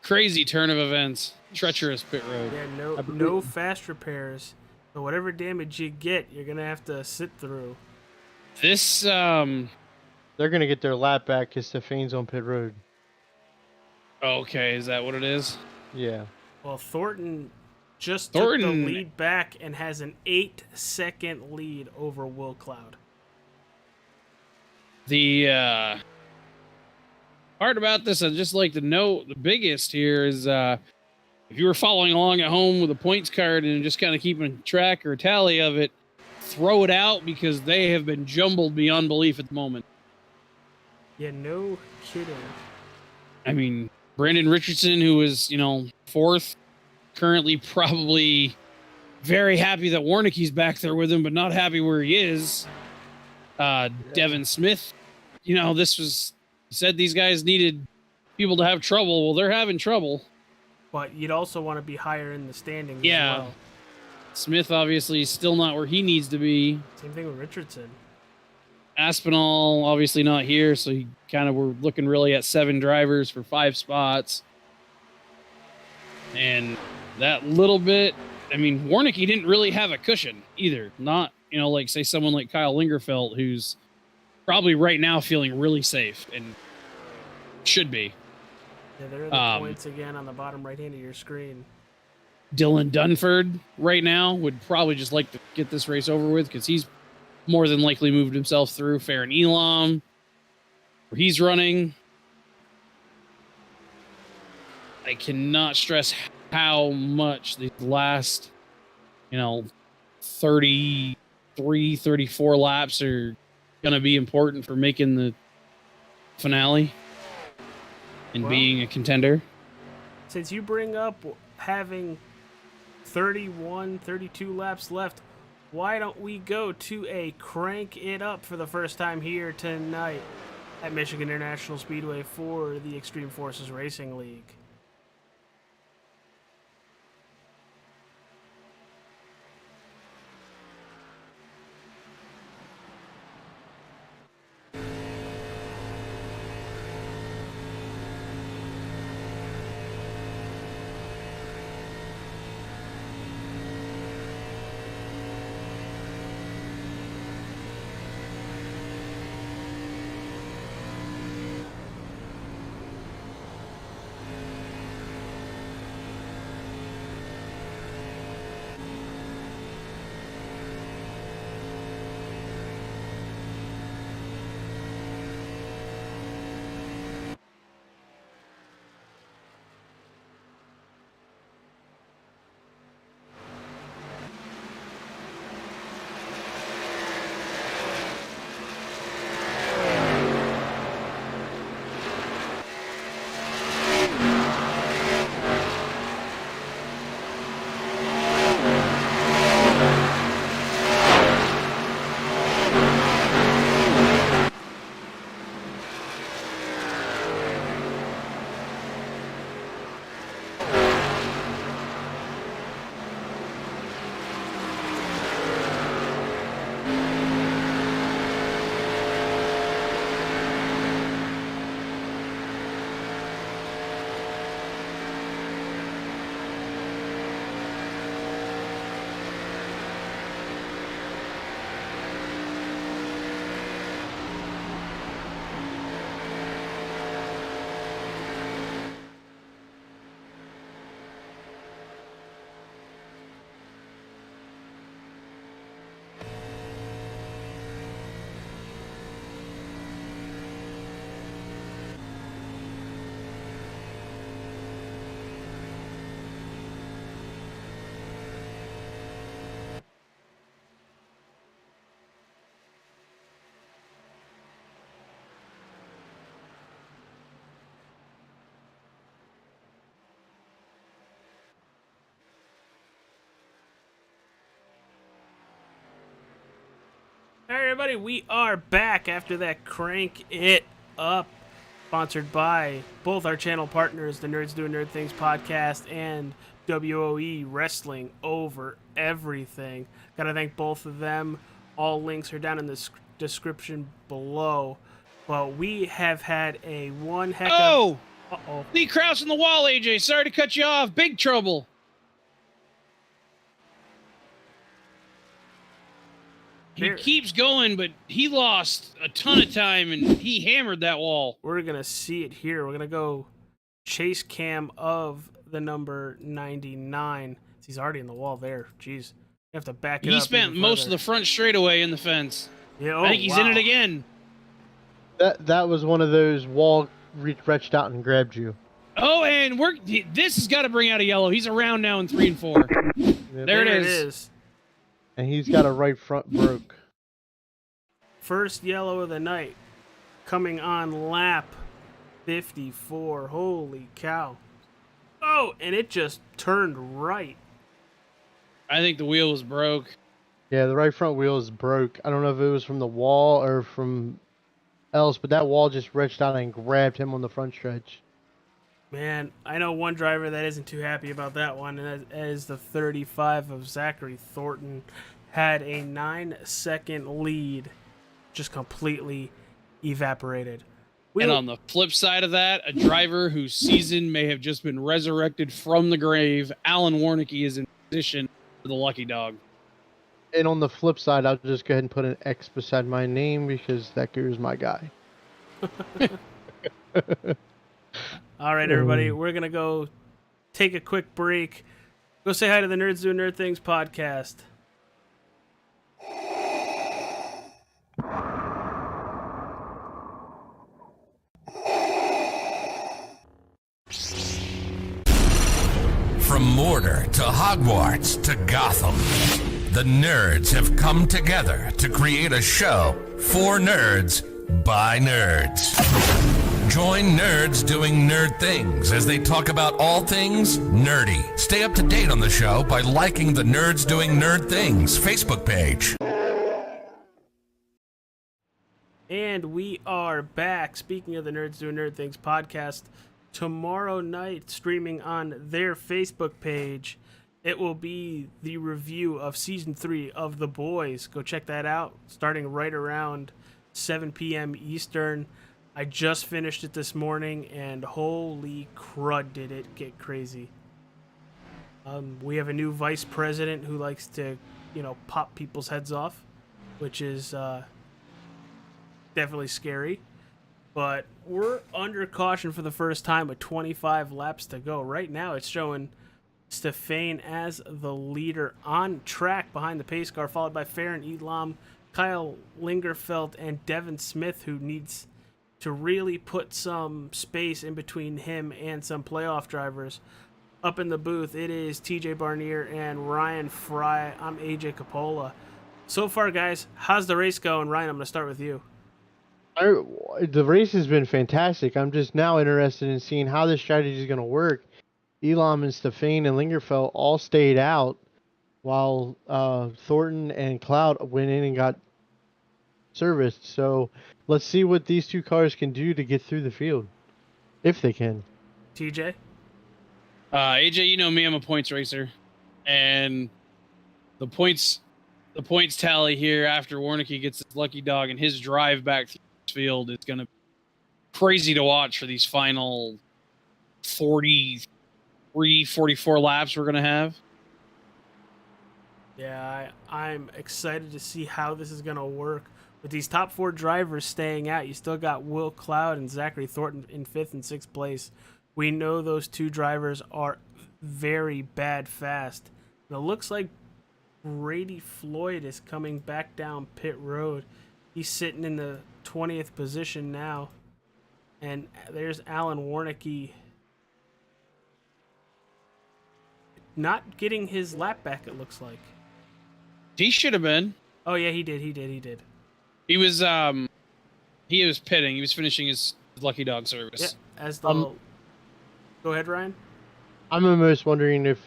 Crazy turn of events. Treacherous pit road. Yeah, no fast repairs. So whatever damage you get, you're going to have to sit through. This, They're going to get their lap back because Stefan's on pit road. okay, is that what it is? Yeah. Well, Thornton just took the Thornton- lead back and has an 8-second lead over Will Cloud. The part about this, I'd just like to note, the biggest here is if you were following along at home with a points card and just kind of keeping track or tally of it, throw it out because they have been jumbled beyond belief at the moment. Yeah, no kidding. I mean, Brandon Richardson, who was, 4th, currently probably very happy that Warnicki's back there with him, but not happy where he is. Devin Smith, said these guys needed people to have trouble. Well, they're having trouble. But you'd also want to be higher in the standings Yeah. as well. Smith obviously is still not where he needs to be. Same thing with Richardson. Aspinall obviously not here, so he kind of we're looking really at 7 drivers for 5 spots. And that little bit, I mean, Warnicki didn't really have a cushion either. Not, like say someone like Kyle Lingerfeld, who's probably right now feeling really safe and should be. Yeah, there are the points again on the bottom right hand of your screen. Dylan Dunford right now would probably just like to get this race over with because he's more than likely moved himself through. Farron Elam, where he's running. I cannot stress how much these last, 33, 34 laps are going to be important for making the finale and being a contender. Since you bring up having 31, 32 laps left, why don't we go to a crank it up for the first time here tonight? at Michigan International Speedway for the Extreme Forces Racing League. All right, everybody, we are back after that Crank It Up, sponsored by both our channel partners, the Nerds Doing Nerd Things podcast and WOE Wrestling Over Everything. Gotta thank both of them. All links are down in the description below. But we have had a one heck of... Uh-oh. Lee Krause in the wall, AJ. Sorry to cut you off. Big trouble. He keeps going, but he lost a ton of time, and he hammered that wall. We're going to see it here. We're going to go chase cam of the number 99. He's already in the wall there. Jeez. You have to back it up. He spent most of the front straightaway in the fence. Yeah, I think he's in it again. That was one of those wall reached out and grabbed you. Oh, and this has got to bring out a yellow. He's around now in 3 and 4. There it is. And he's got a right front broke. First yellow of the night. Coming on lap 54. Holy cow. Oh, and it just turned right. I think the wheel was broke. Yeah, the right front wheel is broke. I don't know if it was from the wall or from else, but that wall just reached out and grabbed him on the front stretch. Man, I know one driver that isn't too happy about that one, and that is the 35 of Zachary Thornton. Had a 9-second lead, just completely evaporated. And on the flip side of that, a driver whose season may have just been resurrected from the grave, Alan Warnicki, is in position for the lucky dog. And on the flip side, I'll just go ahead and put an X beside my name because that guy's my guy. All right, everybody, we're going to go take a quick break. Go say hi to the Nerds Doing Nerd Things podcast. From Mordor to Hogwarts to Gotham, the nerds have come together to create a show for nerds by nerds. Join Nerds Doing Nerd Things as they talk about all things nerdy. Stay up to date on the show by liking the Nerds Doing Nerd Things Facebook page. And we are back. Speaking of the Nerds Doing Nerd Things podcast, tomorrow night, streaming on their Facebook page, it will be the review of Season 3 of The Boys. Go check that out, starting right around 7 p.m. Eastern. I just finished it this morning, and holy crud, did it get crazy. We have a new vice president who likes to, pop people's heads off, which is definitely scary. But we're under caution for the first time with 25 laps to go. Right now, it's showing Stefan as the leader on track behind the pace car, followed by Farron Elam, Kyle Lingerfeld, and Devin Smith, who needs to really put some space in between him and some playoff drivers. Up in the booth, it is TJ Barnier and Ryan Fry. I'm AJ Capola. So far, guys, how's the race going? Ryan, I'm going to start with you. The race has been fantastic. I'm just now interested in seeing how this strategy is going to work. Elam and Stefan and Lingerfeld all stayed out while Thornton and Cloud went in and got serviced. So let's see what these two cars can do to get through the field, if they can. TJ? AJ, you know me, I'm a points racer. And the points tally here after Warnicki gets his lucky dog and his drive back through the field is going to be crazy to watch for these final 43, 44 laps we're going to have. Yeah, I'm excited to see how this is going to work. With these top 4 drivers staying out, you still got Will Cloud and Zachary Thornton in 5th and 6th place. We know those 2 drivers are very bad fast. And it looks like Brady Floyd is coming back down pit road. He's sitting in the 20th position now. And there's Alan Warnicki not getting his lap back, it looks like. He should have been. Oh, yeah, he did. He was pitting. He was finishing his lucky dog service. Yeah, as the... Go ahead, Ryan. I'm almost wondering if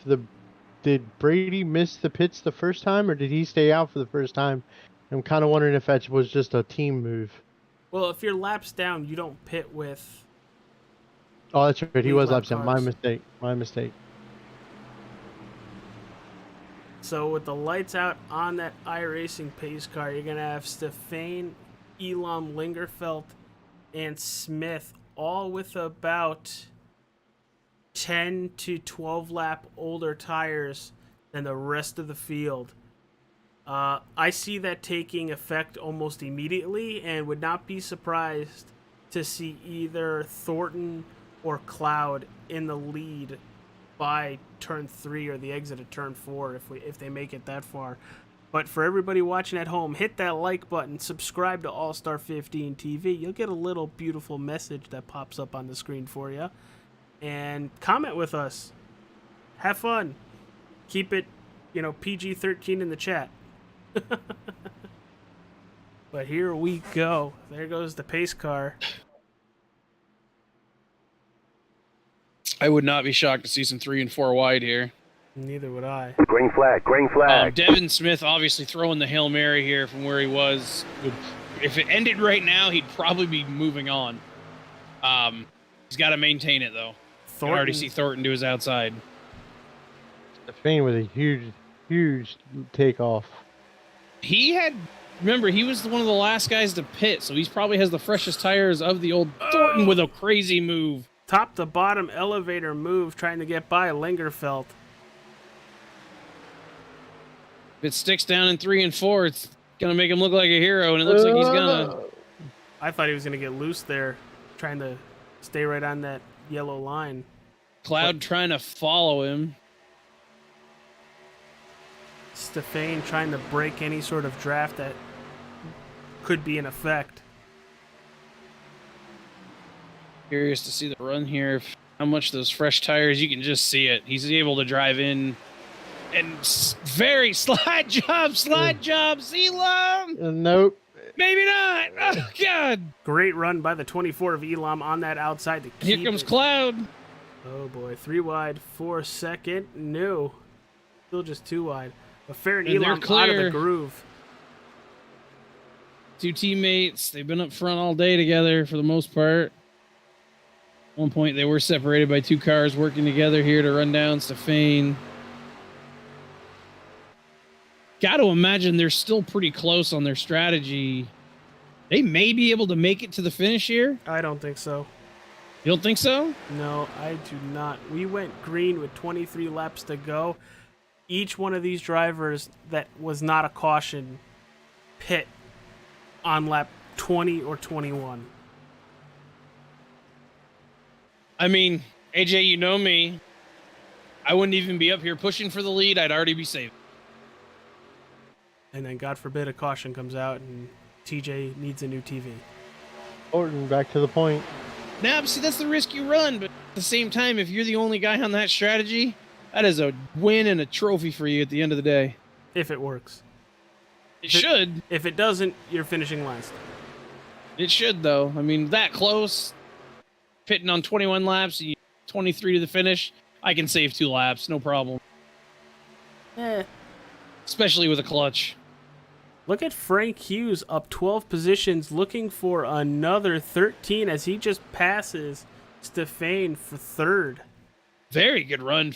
did Brady miss the pits the first time, or did he stay out for the first time? I'm kind of wondering if that was just a team move. Well, if your lap's down, you don't pit with... Oh, that's right. He was laps down. cars. My mistake. So with the lights out on that iRacing pace car, you're going to have Stefan, Elam, Lingerfeld, and Smith, all with about 10 to 12 lap older tires than the rest of the field. I see that taking effect almost immediately and would not be surprised to see either Thornton or Cloud in the lead by turn 3 or the exit of turn 4 if they make it that far. But for everybody watching at home, hit that like button, subscribe to All Star 15 TV. You'll get a little beautiful message that pops up on the screen for you. And comment with us. Have fun. Keep it, PG-13 in the chat. But here we go. There goes the pace car. I would not be shocked to see some 3 and 4 wide here. Neither would I. Green flag. Devin Smith obviously throwing the Hail Mary here from where he was. If it ended right now, he'd probably be moving on. He's got to maintain it, though. You can already see Thornton to his outside. Stefan with a huge takeoff. Remember, he was one of the last guys to pit, so he probably has the freshest tires of the old Thornton with a crazy move. Top to bottom elevator move trying to get by Lingerfeld. If it sticks down in 3 and 4, it's going to make him look like a hero, and it looks like he's going to... I thought he was going to get loose there, trying to stay right on that yellow line. Cloud trying to follow him. Stefan trying to break any sort of draft that could be in effect. Curious to see the run here. How much those fresh tires, you can just see it. He's able to drive in. And very slide job, Elam. Nope. Maybe not. Oh, God. Great run by the 24 of Elam on that outside to keep Here comes it. Cloud. Oh, boy. 3 wide, 4 second. No. Still just 2 wide. But Farron And they're Elam out of the clear. groove. two teammates. They've been up front all day together for the most part. At one point, they were separated by two cars working together here to run down Stefan. Got to imagine they're still pretty close on their strategy. They may be able to make it to the finish here. I don't think so. You don't think so? No, I do not. We went green with 23 laps to go. Each one of these drivers that was not a caution pit on lap 20 or 21. I mean, AJ, you know me. I wouldn't even be up here pushing for the lead. I'd already be safe. And then, God forbid, a caution comes out and TJ needs a new TV. Thornton, back to the point. Now, see, that's the risk you run. But at the same time, if you're the only guy on that strategy, that is a win and a trophy for you at the end of the day. If it works. It should. If it doesn't, you're finishing last. It should, though. I mean, that close, pitting on 21 laps, and 23 to the finish, I can save 2 laps, no problem. Especially with a clutch. Look at Frank Hughes up 12 positions looking for another 13 as he just passes Stefan for third. Very good run.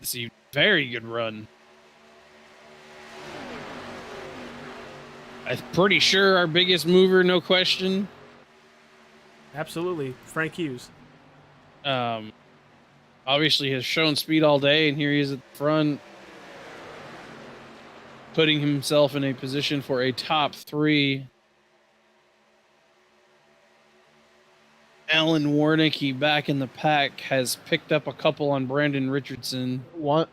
See, very good run. I'm pretty sure our biggest mover, no question. Absolutely, Frank Hughes. Obviously has shown speed all day, and here he is at the front, putting himself in a position for a top 3. Alan Warnicki back in the pack has picked up a couple on Brandon Richardson. One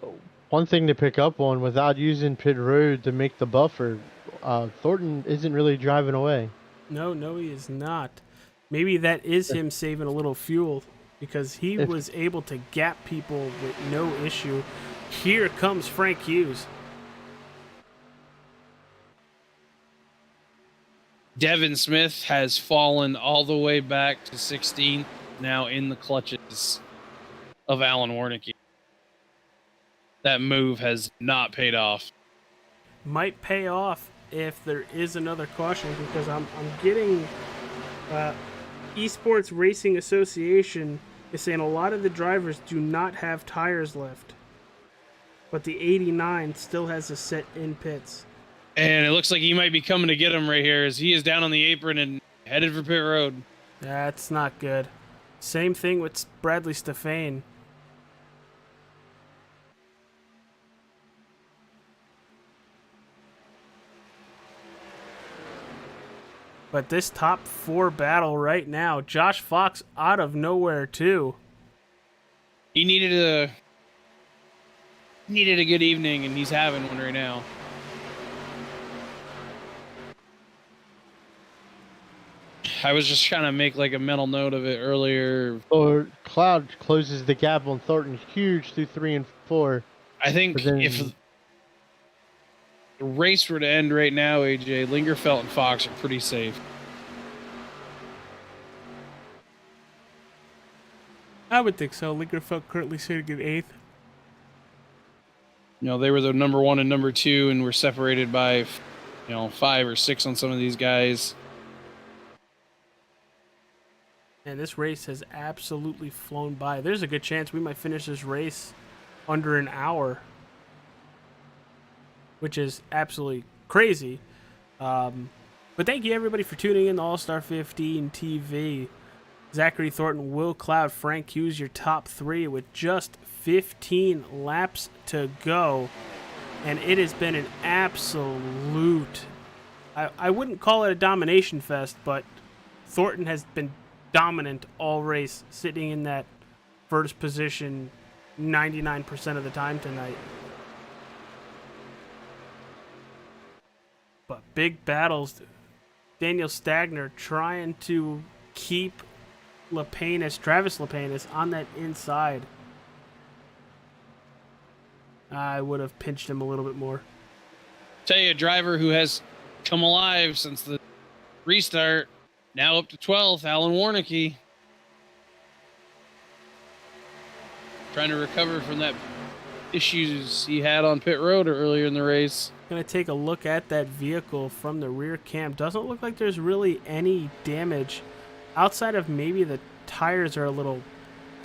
thing to pick up on, without using pit road to make the buffer, Thornton isn't really driving away. No, he is not. Maybe that is him saving a little fuel because he was able to gap people with no issue. Here comes Frank Hughes. Devin Smith has fallen all the way back to 16th, now in the clutches of Alan Warnicki. That move has not paid off. Might pay off if there is another caution because I'm getting Esports Racing Association is saying a lot of the drivers do not have tires left, but the 89 still has a set in pits. And it looks like he might be coming to get him right here as he is down on the apron and headed for pit road. That's not good. Same thing with Bradley Stefan. But this top 4 battle right now, Josh Fox out of nowhere too. He needed a good evening, and he's having one right now. I was just trying to make like a mental note of it earlier. Or Cloud closes the gap on Thornton huge through 3 and 4. I think if the race were to end right now, AJ, Lingerfelt and Fox are pretty safe. I would think so. Lingerfelt currently sitting in 8th. You know, they were the number 1 and number 2, and were separated by, 5 or 6 on some of these guys. And this race has absolutely flown by. There's a good chance we might finish this race under an hour, which is absolutely crazy. But thank you, everybody, for tuning in to All-Star 15 TV. Zachary Thornton, Will Cloud, Frank Hughes, your top 3 with just 15 laps to go. And it has been an absolute... I wouldn't call it a domination fest, but Thornton has been dominant all race, sitting in that first position 99% of the time tonight. But big battles. Daniel Stagner trying to keep Travis Lapanis on that inside. I would have pinched him a little bit more. Tell you, a driver who has come alive since the restart. Now up to 12th, Alan Warnicki. Trying to recover from that issues he had on pit road earlier in the race. Gonna take a look at that vehicle from the rear cam. Doesn't look like there's really any damage outside of maybe the tires are a little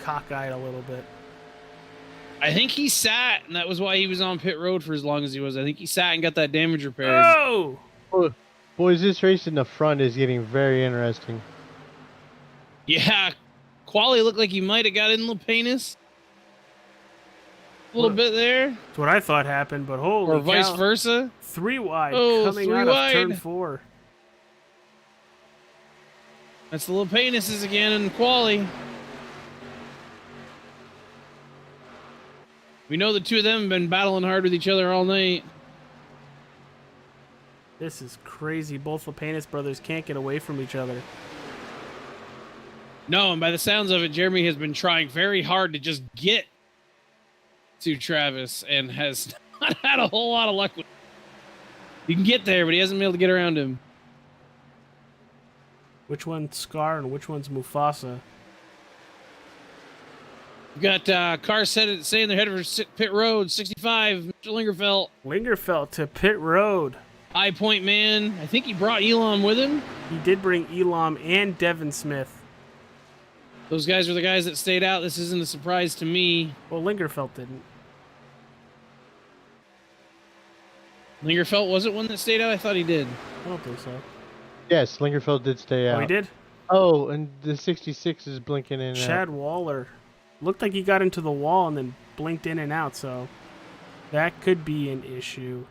cockeyed a little bit. I think he sat, and that was why he was on pit road for as long as he was. I think he sat and got that damage repaired. Oh! Boys, this race in the front is getting very interesting. Yeah, Quali looked like he might have got in Lepenis. A little bit there. That's what I thought happened, but holy Or vice cow. versa. 3 wide Oh, coming 3 out wide. of turn 4. That's the Lepenises again in Quali. We know the two of them have been battling hard with each other all night. This is crazy. Both Lepenis brothers can't get away from each other. No, and by the sounds of it, Jeremy has been trying very hard to just get to Travis and has not had a whole lot of luck with it. He can get there, but he hasn't been able to get around him. Which one's Scar and which one's Mufasa? We've got cars saying they're headed for pit road, 65, Mr. Lingerfeld. Lingerfeld to pit road. High Point Man. I think he brought Elam with him. He did bring Elam and Devin Smith. Those guys are the guys that stayed out. This isn't a surprise to me. Well, Lingerfeld didn't. Lingerfeld wasn't one that stayed out? I thought he did. I don't think so. Yes, Lingerfeld did stay out. Oh, he did? Oh, and the 66 is blinking in and out. Chad Waller. Looked like he got into the wall and then blinked in and out, so that could be an issue.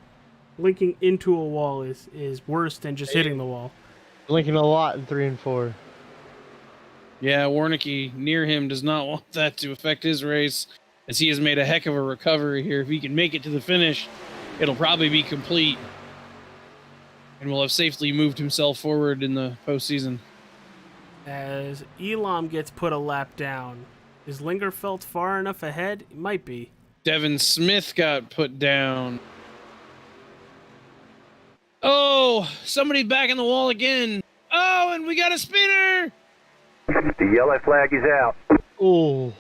Blinking into a wall is worse than just hitting the wall. Blinking a lot in 3 and 4. Yeah, Warnicki near him does not want that to affect his race, as he has made a heck of a recovery here. If he can make it to the finish, it'll probably be complete, and will have safely moved himself forward in the postseason. As Elam gets put a lap down, is Lingerfeld far enough ahead? It might be. Devin Smith got put down. Oh, somebody back in the wall again. Oh, and we got a spinner. The yellow flag is out. Oh.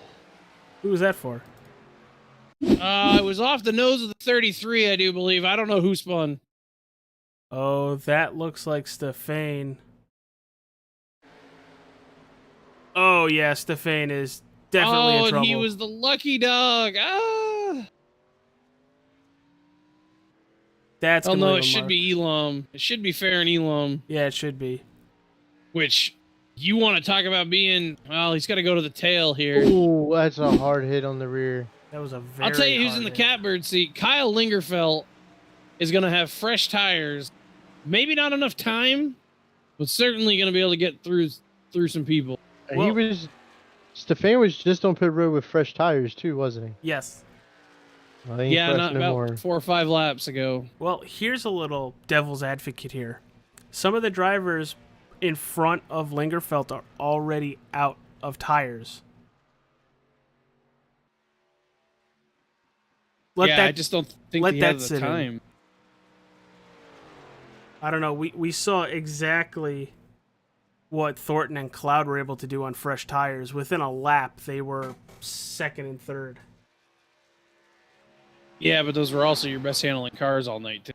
Who was that for? It was off the nose of the 33, I do believe. I don't know who spun. Oh, that looks like Stefan. Oh, yeah, Stefan is definitely in trouble. And he was the lucky dog. Ah. That's Oh, gonna no, leave it a should mark. be Elam. It should be Fair and Elam, Yeah, it should be. which you want to talk about being, well, he's got to go to the tail here. Ooh, that's a hard hit on the rear. That was a very I'll tell you who's hard in the hit. catbird seat. Kyle Lingerfeld is going to have fresh tires. Maybe not enough time, but certainly going to be able to get through some people. Well- Stefan was just on pit road with fresh tires too, wasn't he? Yes. Well, he ain't Yeah, fresh not no about more. 4 or 5 laps ago. Well, here's a little devil's advocate here. Some of the drivers in front of Lingerfeld are already out of tires. I just don't think let he that has sit the in. time. I don't know. We saw exactly what Thornton and Cloud were able to do on fresh tires. Within a lap, they were second and third. Yeah, but those were also your best handling cars all night, too.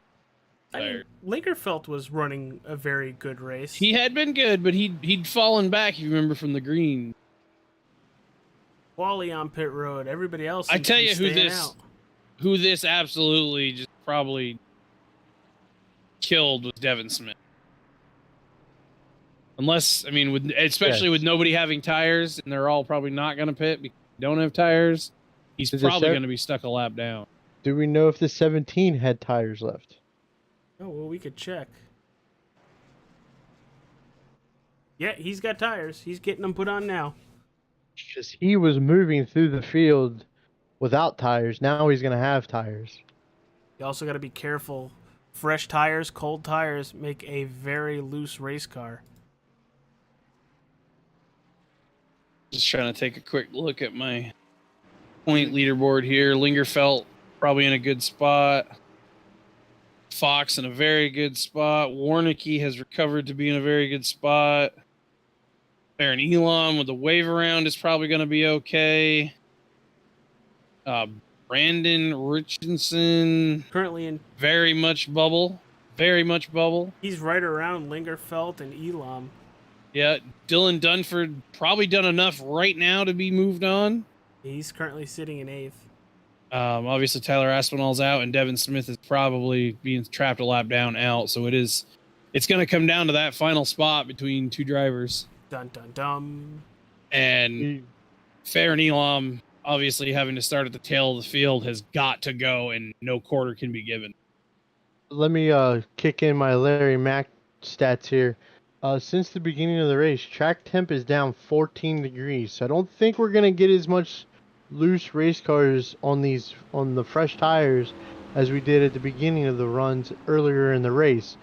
I mean, Lingerfeld was running a very good race. He had been good, but he'd fallen back, if you remember, from the green. Wally on pit road. Everybody else. I seems tell to be you who staying this out. who this absolutely just probably killed was Devin Smith. Unless, I mean, especially with nobody having tires, and they're all probably not going to pit because they don't have tires, he's Is it probably Seth? going to be stuck a lap down. Do we know if the 17 had tires left? Oh, well, we could check. Yeah, he's got tires. He's getting them put on now. Because he was moving through the field without tires. Now he's going to have tires. You also got to be careful. Fresh tires, cold tires make a very loose race car. Just trying to take a quick look at my point leaderboard here. Lingerfeld probably in a good spot. Fox in a very good spot. Warnicki has recovered to be in a very good spot. Baron Elam with the wave around is probably going to be okay. Brandon Richardson, Currently in, very much bubble. Very much bubble. he's right around Lingerfelt and Elam. Yeah, Dylan Dunford probably done enough right now to be moved on. He's currently sitting in 8th. Obviously, Tyler Aspinall's out, and Devin Smith is probably being trapped a lap down out. So it's going to come down to that final spot between two drivers. Dun dun dum. And Fair and Elam, obviously having to start at the tail of the field, has got to go, and no quarter can be given. Let me kick in my Larry Mack stats here. Since the beginning of the race, track temp is down 14 degrees. So I don't think we're gonna get as much loose race cars on the fresh tires as we did at the beginning of the runs earlier in the race.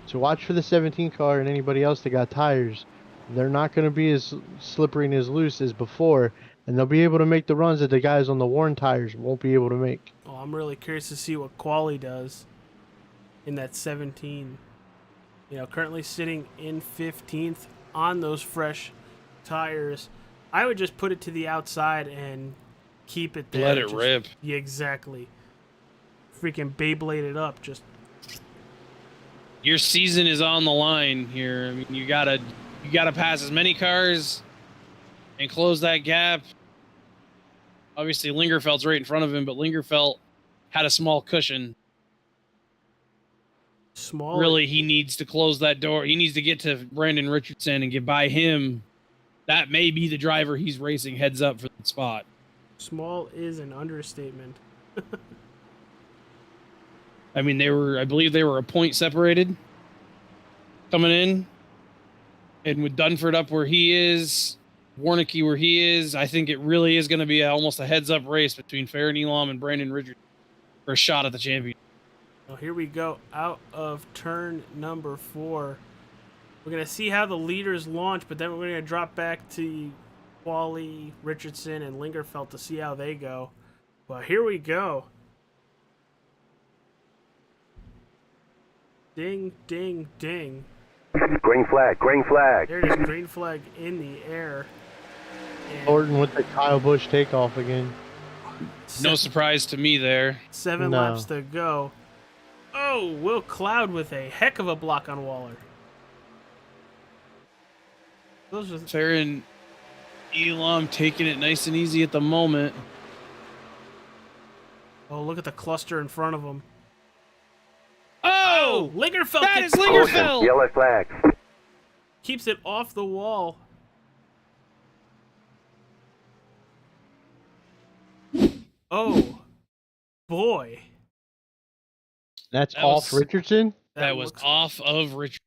So watch for the 17 car and anybody else that got tires. They're not going to be as slippery and as loose as before, and they'll be able to make the runs that the guys on the worn tires won't be able to make. Oh, I'm really curious to see what Quali does in that 17. You know, currently sitting in 15th on those fresh tires. I would just put it to the outside and keep it there. Let it rip. Yeah, exactly. Freaking Beyblade it up. Just Your season is on the line here. I mean, you gotta pass as many cars and close that gap. Obviously, Lingerfelt's right in front of him, but Lingerfelt had a small cushion. small. Really, he needs to close that door. He needs to get to Brandon Richardson and get by him. That may be the driver he's racing heads up for the spot. Small is an understatement. I mean, I believe they were a point separated coming in. And with Dunford up where he is, Warnicki where he is, I think it really is going to be almost a heads-up race between Farron Elam and Brandon Richardson for a shot at the champion. Well, here we go, out of turn number 4. We're going to see how the leaders launch, but then we're going to drop back to Wally, Richardson, and Lingerfelt to see how they go. Well, here we go. Ding, ding, ding. Green flag, green flag. There it is, green flag in the air. And Orton with the Kyle Busch takeoff again. No surprise to me there. 7 No. laps to go. Oh, Will Cloud with a heck of a block on Waller. Those are Farron Elam taking it nice and easy at the moment. Oh, look at the cluster in front of him. Oh! Lingerfelt That gets is Lingerfelt! Yellow flag. keeps it off the wall. Oh, boy. That's That off was- Richardson? That was looks- off of Richard.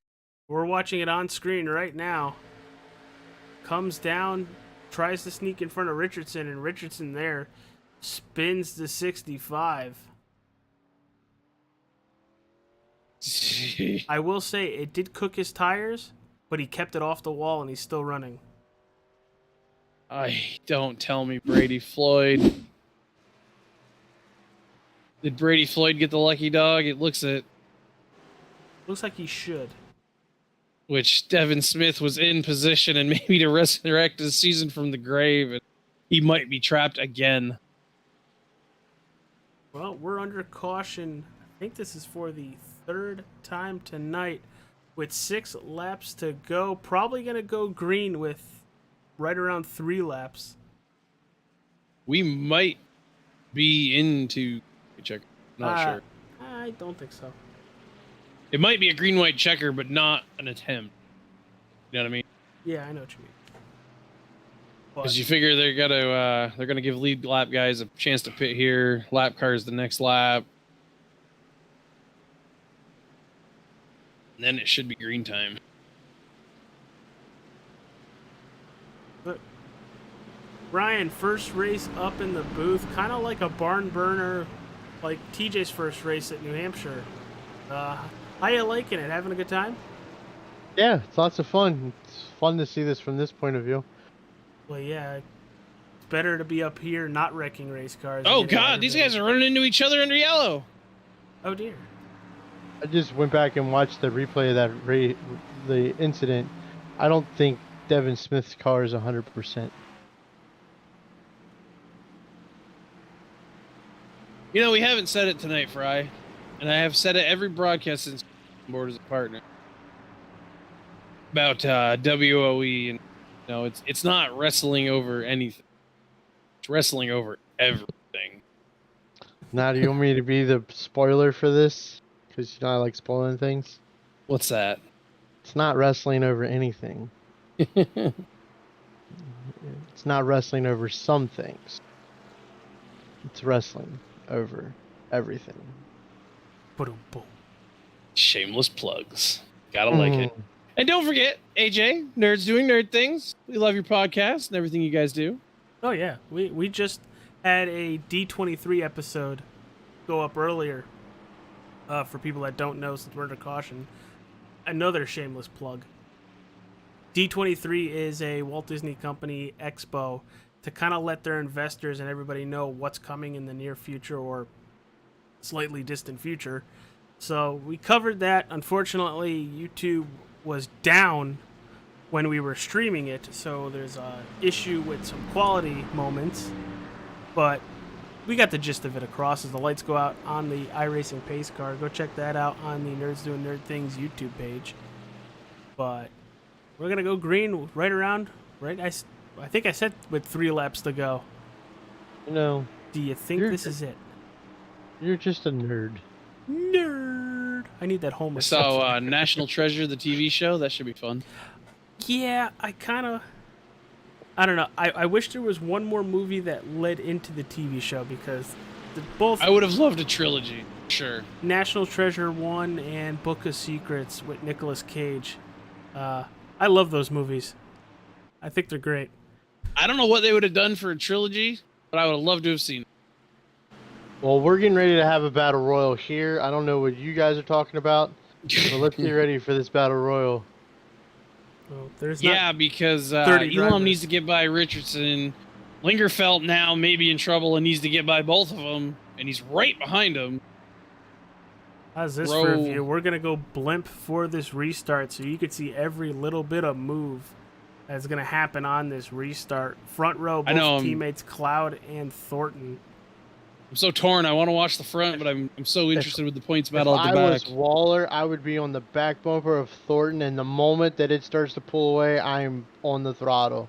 We're watching it on screen right now. Comes down, tries to sneak in front of Richardson, and Richardson there spins the 65. I will say it did cook his tires, but he kept it off the wall and he's still running. Don't tell me Brady Floyd. Did Brady Floyd get the lucky dog? It looks it. Looks like he should. Which Devin Smith was in position and maybe to resurrect his season from the grave. And he might be trapped again. Well, we're under caution. I think this is for the 3rd time tonight with 6 laps to go. Probably going to go green with right around 3 laps. We might be into checker. Not sure. I don't think so. It might be a green-white checker, but not an attempt. You know what I mean? Yeah, I know what you mean. Because But you figure they're gonna give lead lap guys a chance to pit here. Lap cars the next lap. And then it should be green time. Ryan, first race up in the booth, kind of like a barn burner, like TJ's first race at New Hampshire. How you liking it? Having a good time? Yeah, it's lots of fun. It's fun to see this from this point of view. Well, yeah. It's better to be up here not wrecking race cars. Oh God, these guys are running into each other under yellow. Oh dear. I just went back and watched the replay of that the incident. I don't think Devin Smith's car is 100%. You know, we haven't said it tonight, Fry, and I have said it every broadcast since board as a partner about WOE, and it's not wrestling over anything. It's wrestling over everything. Now, do you want me to be the spoiler for this? Because I like spoiling things. What's that? It's not wrestling over anything. It's not wrestling over some things. It's wrestling over everything. Boom, boom. Shameless plugs. Gotta like it. And don't forget, AJ, Nerds Doing Nerd Things. We love your podcast and everything you guys do. Oh yeah, we just had a D23 episode go up earlier. For people that don't know, since we're under caution, another shameless plug. D23 is a Walt Disney Company expo to kind of let their investors and everybody know what's coming in the near future or slightly distant future. So we covered that. Unfortunately, YouTube was down when we were streaming it, so there's a issue with some quality moments, but we got the gist of it across as the lights go out on the iRacing pace car. Go check that out on the Nerds Doing Nerd Things YouTube page. But we're gonna go green right around, right? I think I said with 3 laps to go. No. Do you think this is it? You're just a nerd. Nerd. I need that home. So, National Treasure, the TV show, that should be fun. Yeah, I don't know. I wish there was one more movie that led into the TV show, because both... I would have loved a trilogy, sure. National Treasure 1 and Book of Secrets with Nicolas Cage. I love those movies. I think they're great. I don't know what they would have done for a trilogy, but I would have loved to have seen it. Well, we're getting ready to have a battle royal here. I don't know what you guys are talking about, but let's get ready for this battle royal. Well, there's because 30 Elam drivers. needs to get by Richardson. Lingerfelt now may be in trouble and needs to get by both of them, and he's right behind him. How's this for a view? We're going to go blimp for this restart, so you could see every little bit of move that's going to happen on this restart. Front row, both teammates Cloud and Thornton. I'm so torn. I want to watch the front, but I'm so interested with the points battle at the If back. I was Waller, I would be on the back bumper of Thornton, and the moment that it starts to pull away, I'm on the throttle.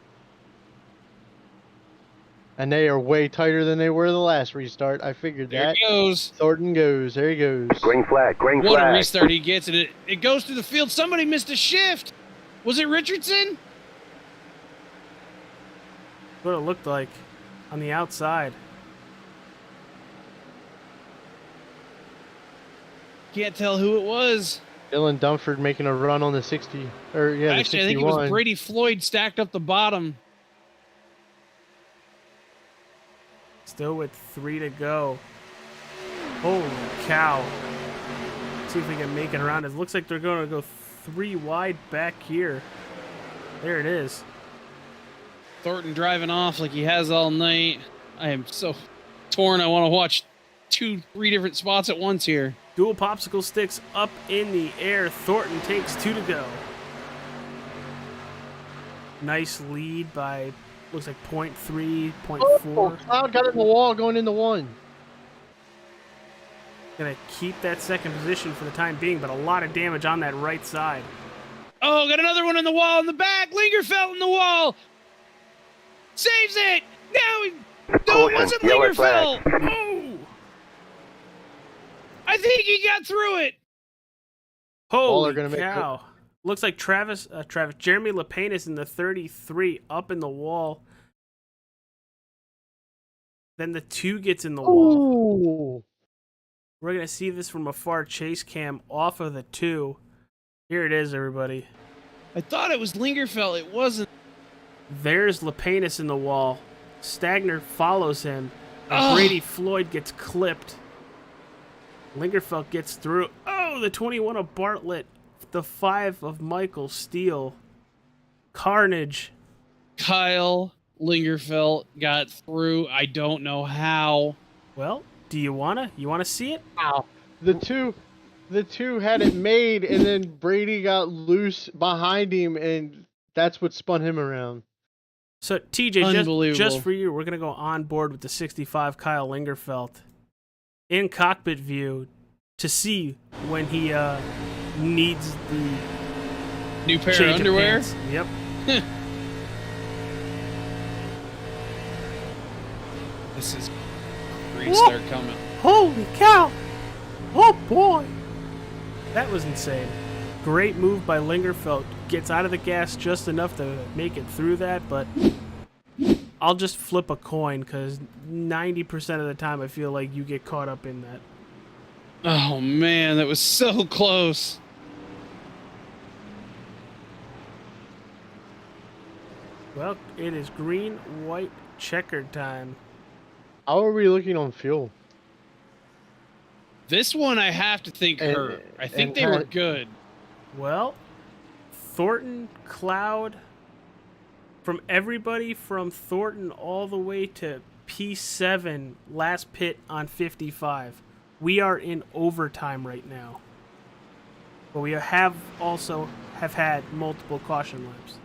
And they are way tighter than they were the last restart. I figured that. There he goes. Thornton goes. There he goes. Green flag, green What a flag. restart he gets, and it goes through the field. Somebody missed a shift. Was it Richardson? What it looked like on the outside. Can't tell who it was. Dylan Dunford making a run on the 60. Actually, I think it was Brady Floyd stacked up the bottom. Still with 3 to go. Holy cow. See if we can make it around. It looks like they're going to go 3 wide back here. There it is. Thornton driving off like he has all night. I am so torn. I want to watch 2-3 different spots at once here. Dual popsicle sticks up in the air. Thornton takes 2 to go. Nice lead by, looks like 0.3, 0.4. Oh, Cloud got in the wall going into 1. Gonna keep that second position for the time being, but a lot of damage on that right side. Oh, got another one in the wall in the back. Lingerfelt in the wall. Saves it. Now he... No, it Caution, wasn't yellow flag. Lingerfelt. Oh. I think he got through it. Holy gonna cow. Looks like Jeremy LePayne is in the 33 up in the wall. Then the 2 gets in the wall. Ooh. We're going to see this from a far chase cam off of the 2. Here it is, everybody. I thought it was Lingerfelt. It wasn't. There's LePayne in the wall. Stagner follows him. And Brady Floyd gets clipped. Lingerfelt gets through. Oh, the 21 of Bartlett. The 5 of Michael Steele. Carnage. Kyle Lingerfelt got through. I don't know how. Well, do you wanna see it? Wow. The two had it made, and then Brady got loose behind him, and that's what spun him around. So TJ, Unbelievable. just for you, we're gonna go on board with the 65 Kyle Lingerfelt. in cockpit view to see when he needs the New pair of change underwear. pants. Yep. This is green start coming. Holy cow! Oh boy! That was insane. Great move by Lingerfeld. Gets out of the gas just enough to make it through that, but I'll just flip a coin because 90% of the time I feel like you get caught up in that. Oh man, that was so close. Well, it is green, white, checkered time. How are we looking on fuel? This one I have to think And- hurt. I think and they were Pat- good. Well, Thornton, Cloud, from everybody from Thornton all the way to P7, last pit on 55. We are in overtime right now. But we have had multiple caution laps.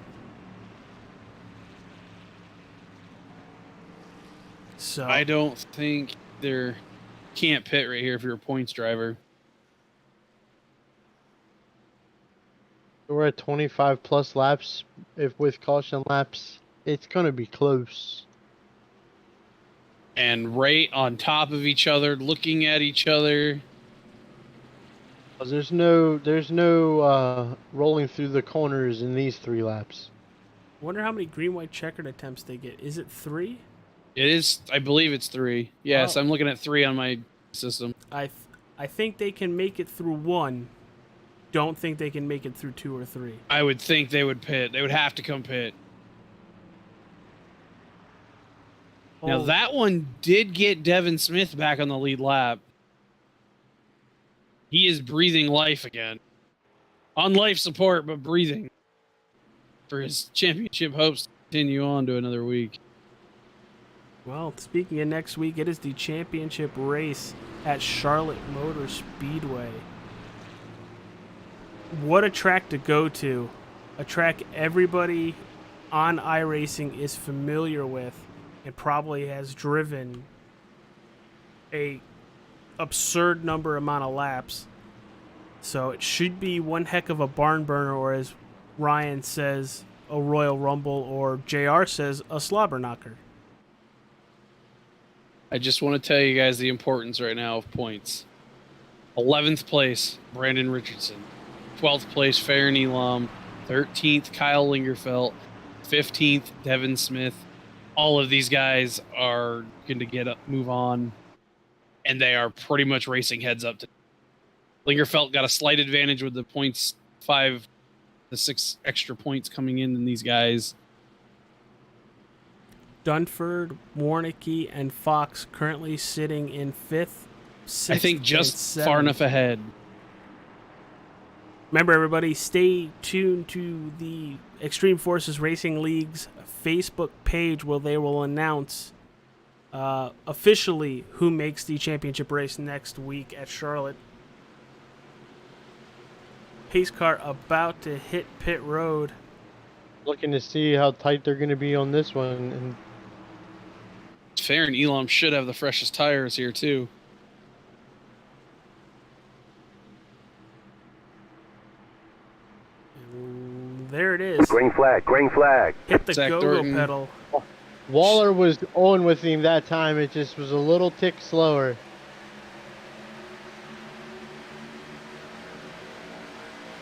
So I don't think they're can't pit right here if you're a points driver. We're at 25 plus laps. If with caution laps, it's gonna be close. And right on top of each other, looking at each other. 'Cause there's no rolling through the corners in these 3 laps. wonder how many green, white, checkered attempts they get. Is it 3? It is, I believe it's 3. Yes, Wow. I'm looking at 3 on my system. I think they can make it through 1. Don't think they can make it through 2 or 3. I would think they would pit. They would have to come pit. Now Oh, that one did get Devin Smith back on the lead lap. He is breathing life again. On life support, but breathing. For his championship hopes to continue on to another week. well, speaking of next week, it is the championship race at Charlotte Motor Speedway. What a track to go to. A track everybody on iRacing is familiar with and probably has driven a absurd amount of laps. So it should be one heck of a barn burner, or as Ryan says, a Royal Rumble, or JR says, a slobber knocker. I just want to tell you guys the importance right now of points. 11th place, Brandon Richardson. 12th place, Farron Elam. 13th, Kyle Lingerfelt. 15th, Devin Smith. All of these guys are going to move on, and they are pretty much racing heads up to. Lingerfelt got a slight advantage with the points, 5 to 6 extra points coming in than these guys. Dunford, Warnicki, and Fox currently sitting in 5th, 6th, I think and just 7th. far enough ahead. Remember, everybody, stay tuned to the Extreme Forces Racing League's Facebook page where they will announce officially who makes the championship race next week at Charlotte. Pace car about to hit pit road. Looking to see how tight they're gonna be on this one, and Farron Elam should have the freshest tires here, too. And there it is. Green flag, green flag. Hit the Zach go-go Thornton. pedal. Waller was on with him that time. It just was a little tick slower.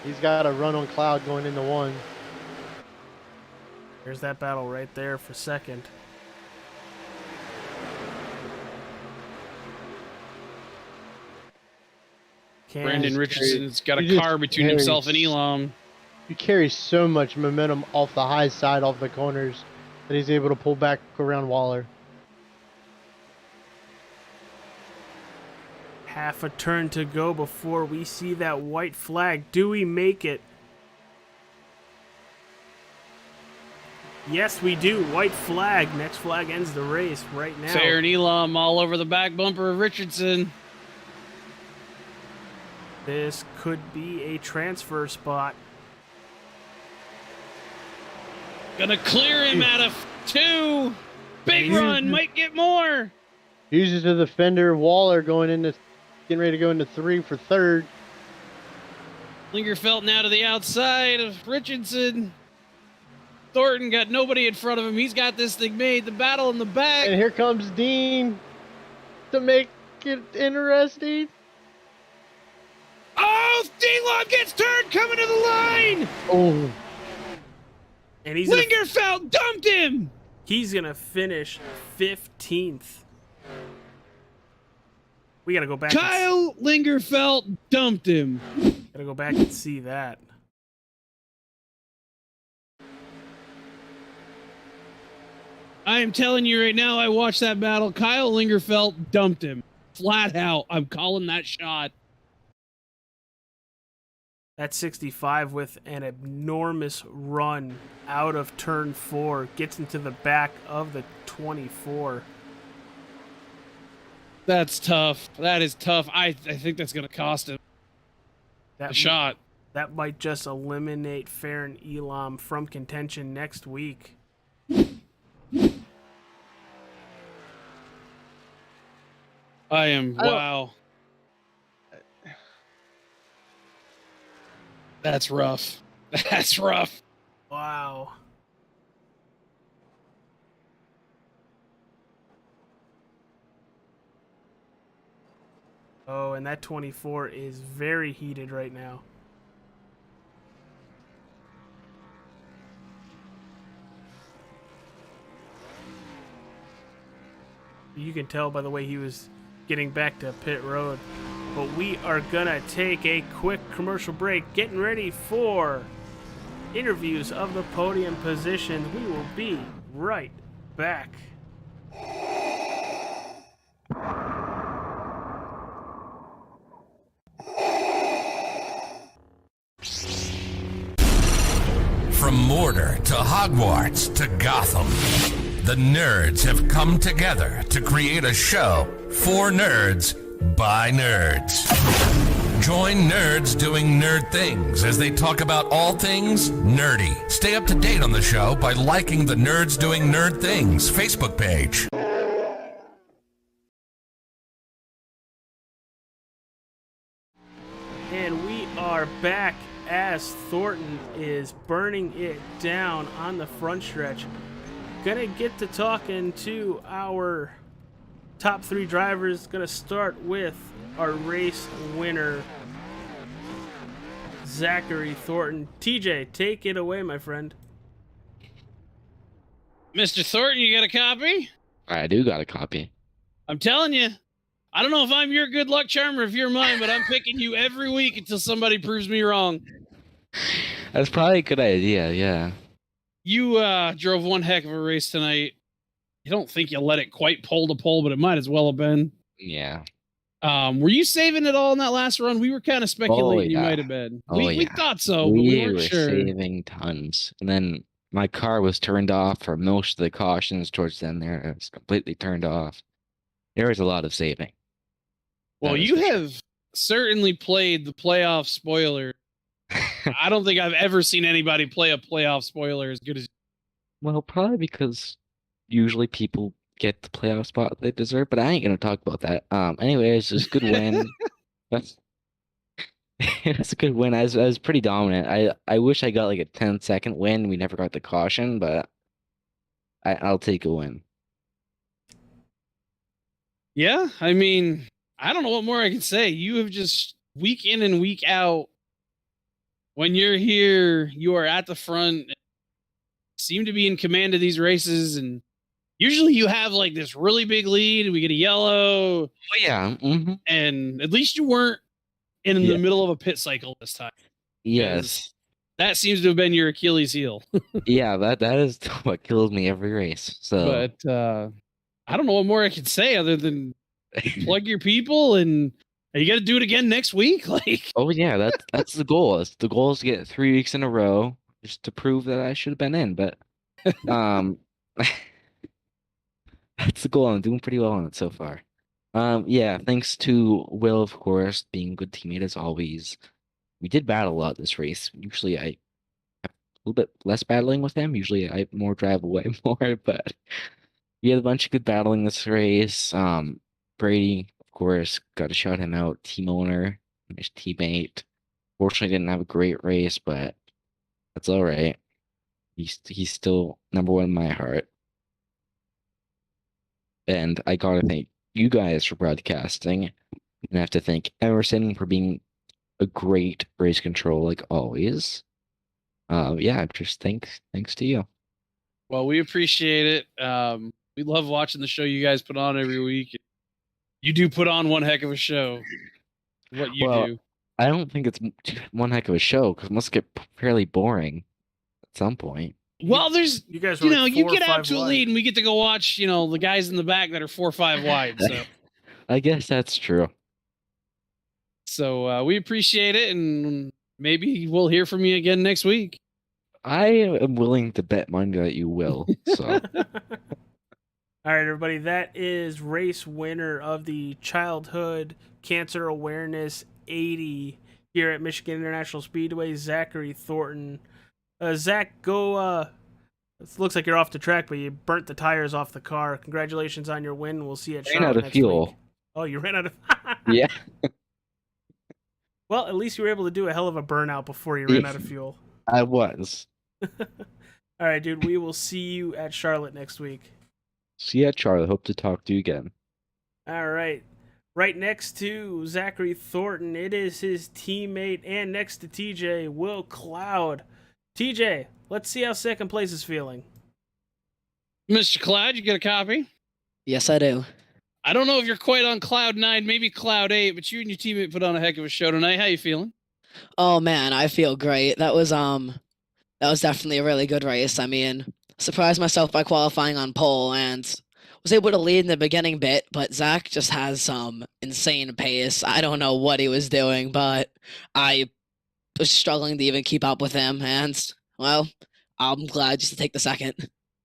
He's got a run on Cloud going into 1. There's that battle right there for second. Brandon Richardson's got he a just car between carries- himself and Elam. He carries so much momentum off the high side, off the corners, that he's able to pull back around Waller. Half a turn to go before we see that white flag. Do we make it? Yes, we do. White flag. Next flag ends the race right now. Farron Elam all over the back bumper of Richardson. This could be a transfer spot. Gonna clear him out of 2. Big He's- run, might get more. Fuses to the fender. Waller getting ready to go into 3 for third. Lingerfelt now to the outside of Richardson. Thornton got nobody in front of him. He's got this thing made. The battle in the back. And here comes Dean to make it interesting. Oh, D-Log gets turned coming to the line. Oh. And Lingerfelt dumped him. He's going to finish 15th. We got to go back. Kyle Lingerfelt dumped him. Got to go back and see that. I am telling you right now, I watched that battle. Kyle Lingerfelt dumped him. Flat out. I'm calling that shot. That 65 with an enormous run out of turn 4 gets into the back of the 24. That's tough. That is tough. I think that's going to cost him a shot. That might just eliminate Farron Elam from contention next week. Wow. That's rough. That's rough. Wow. Oh, and that 24 is very heated right now. You can tell by the way he was getting back to pit road. But we are gonna take a quick commercial break, getting ready for interviews of the podium position. We will be right back. From Mordor to Hogwarts to Gotham, the nerds have come together to create a show for nerds by nerds. Join nerds doing nerd things as they talk about all things nerdy. Stay up to date on the show by liking the Nerds Doing Nerd Things Facebook page. And we are back as Thornton is burning it down on the front stretch. Gonna get to talking to our top 3 drivers. Gonna start with our race winner, Zachary Thornton. TJ, take it away, my friend. Mr. Thornton, you got a copy? I do got a copy. I'm telling you, I don't know if I'm your good luck charm or if you're mine, but I'm picking you every week until somebody proves me wrong. That's probably a good idea, yeah. You drove one heck of a race tonight. You don't think you let it quite pole to pole, but it might as well have been. Yeah. Were you saving it all in that last run? We were kind of speculating you yeah. might have been. Oh, we yeah. thought so, but we weren't were sure. saving tons. And then my car was turned off for most of the cautions towards the end there. It was completely turned off. There was a lot of saving. Well, you have certainly played the playoff spoiler. I don't think I've ever seen anybody play a playoff spoiler as good as. Well, probably because usually people get the playoff spot they deserve, but I ain't gonna talk about that. Anyways, it was a good win. It's a good win. I was pretty dominant. I wish I got like a 10-second win. We never got the caution, but I'll take a win. Yeah, I mean, I don't know what more I can say. You have just week in and week out. When you're here, you are at the front. Seem to be in command of these races, and usually you have like this really big lead, and we get a yellow. Oh yeah, mm-hmm. And at least you weren't in the middle of a pit cycle this time. Yes, that seems to have been your Achilles heel. Yeah, that is what kills me every race. So, but I don't know what more I can say other than plug your people, and you got to do it again next week. Like, oh yeah, that's the goal. The goal is to get 3 weeks in a row, just to prove that I should have been in. But that's the goal. I'm doing pretty well on it so far. Yeah, thanks to Will, of course, being a good teammate as always. We did battle a lot this race. Usually I have a little bit less battling with him. Usually I more drive away more, but we had a bunch of good battling this race. Brady, of course, got to shout him out. Team owner, his teammate. Fortunately, didn't have a great race, but that's all right. He's still number one in my heart. And I gotta thank you guys for broadcasting. And I have to thank Emerson for being a great race control, like always. Yeah, just thanks to you. Well, we appreciate it. We love watching the show you guys put on every week. You do put on one heck of a show. What you Well, do. I don't think it's one heck of a show because it must get fairly boring at some point. Well, there's You guys were you know, like you 4 or get out 5 to a wide. lead and we get to go watch, the guys in the back that are 4 or 5 wide. I guess that's true. So we appreciate it, and maybe we'll hear from you again next week. I am willing to bet money that you will. So All right, everybody. That is race winner of the Childhood Cancer Awareness 80 here at Michigan International Speedway, Zachary Thornton. Zach, go. It looks like you're off the track, but you burnt the tires off the car. Congratulations on your win. We'll see you at ran Charlotte out of next fuel. week. Oh, you ran out of. Yeah. Well, at least you were able to do a hell of a burnout before you ran out of fuel. I was. All right, dude. We will see you at Charlotte next week. See ya, Charlie. Hope to talk to you again. All right. Right next to Zachary Thornton, it is his teammate, and next to TJ, Will Cloud. TJ, let's see how second place is feeling. Mr. Cloud, you get a copy? Yes, I do. I don't know if you're quite on cloud 9, maybe cloud 8, but you and your teammate put on a heck of a show tonight. How you feeling? Oh man, I feel great. That was definitely a really good race. I mean, surprised myself by qualifying on pole and was able to lead in the beginning bit, but Zach just has some insane pace. I don't know what he was doing, but I was struggling to even keep up with him, and well, I'm glad just to take the second.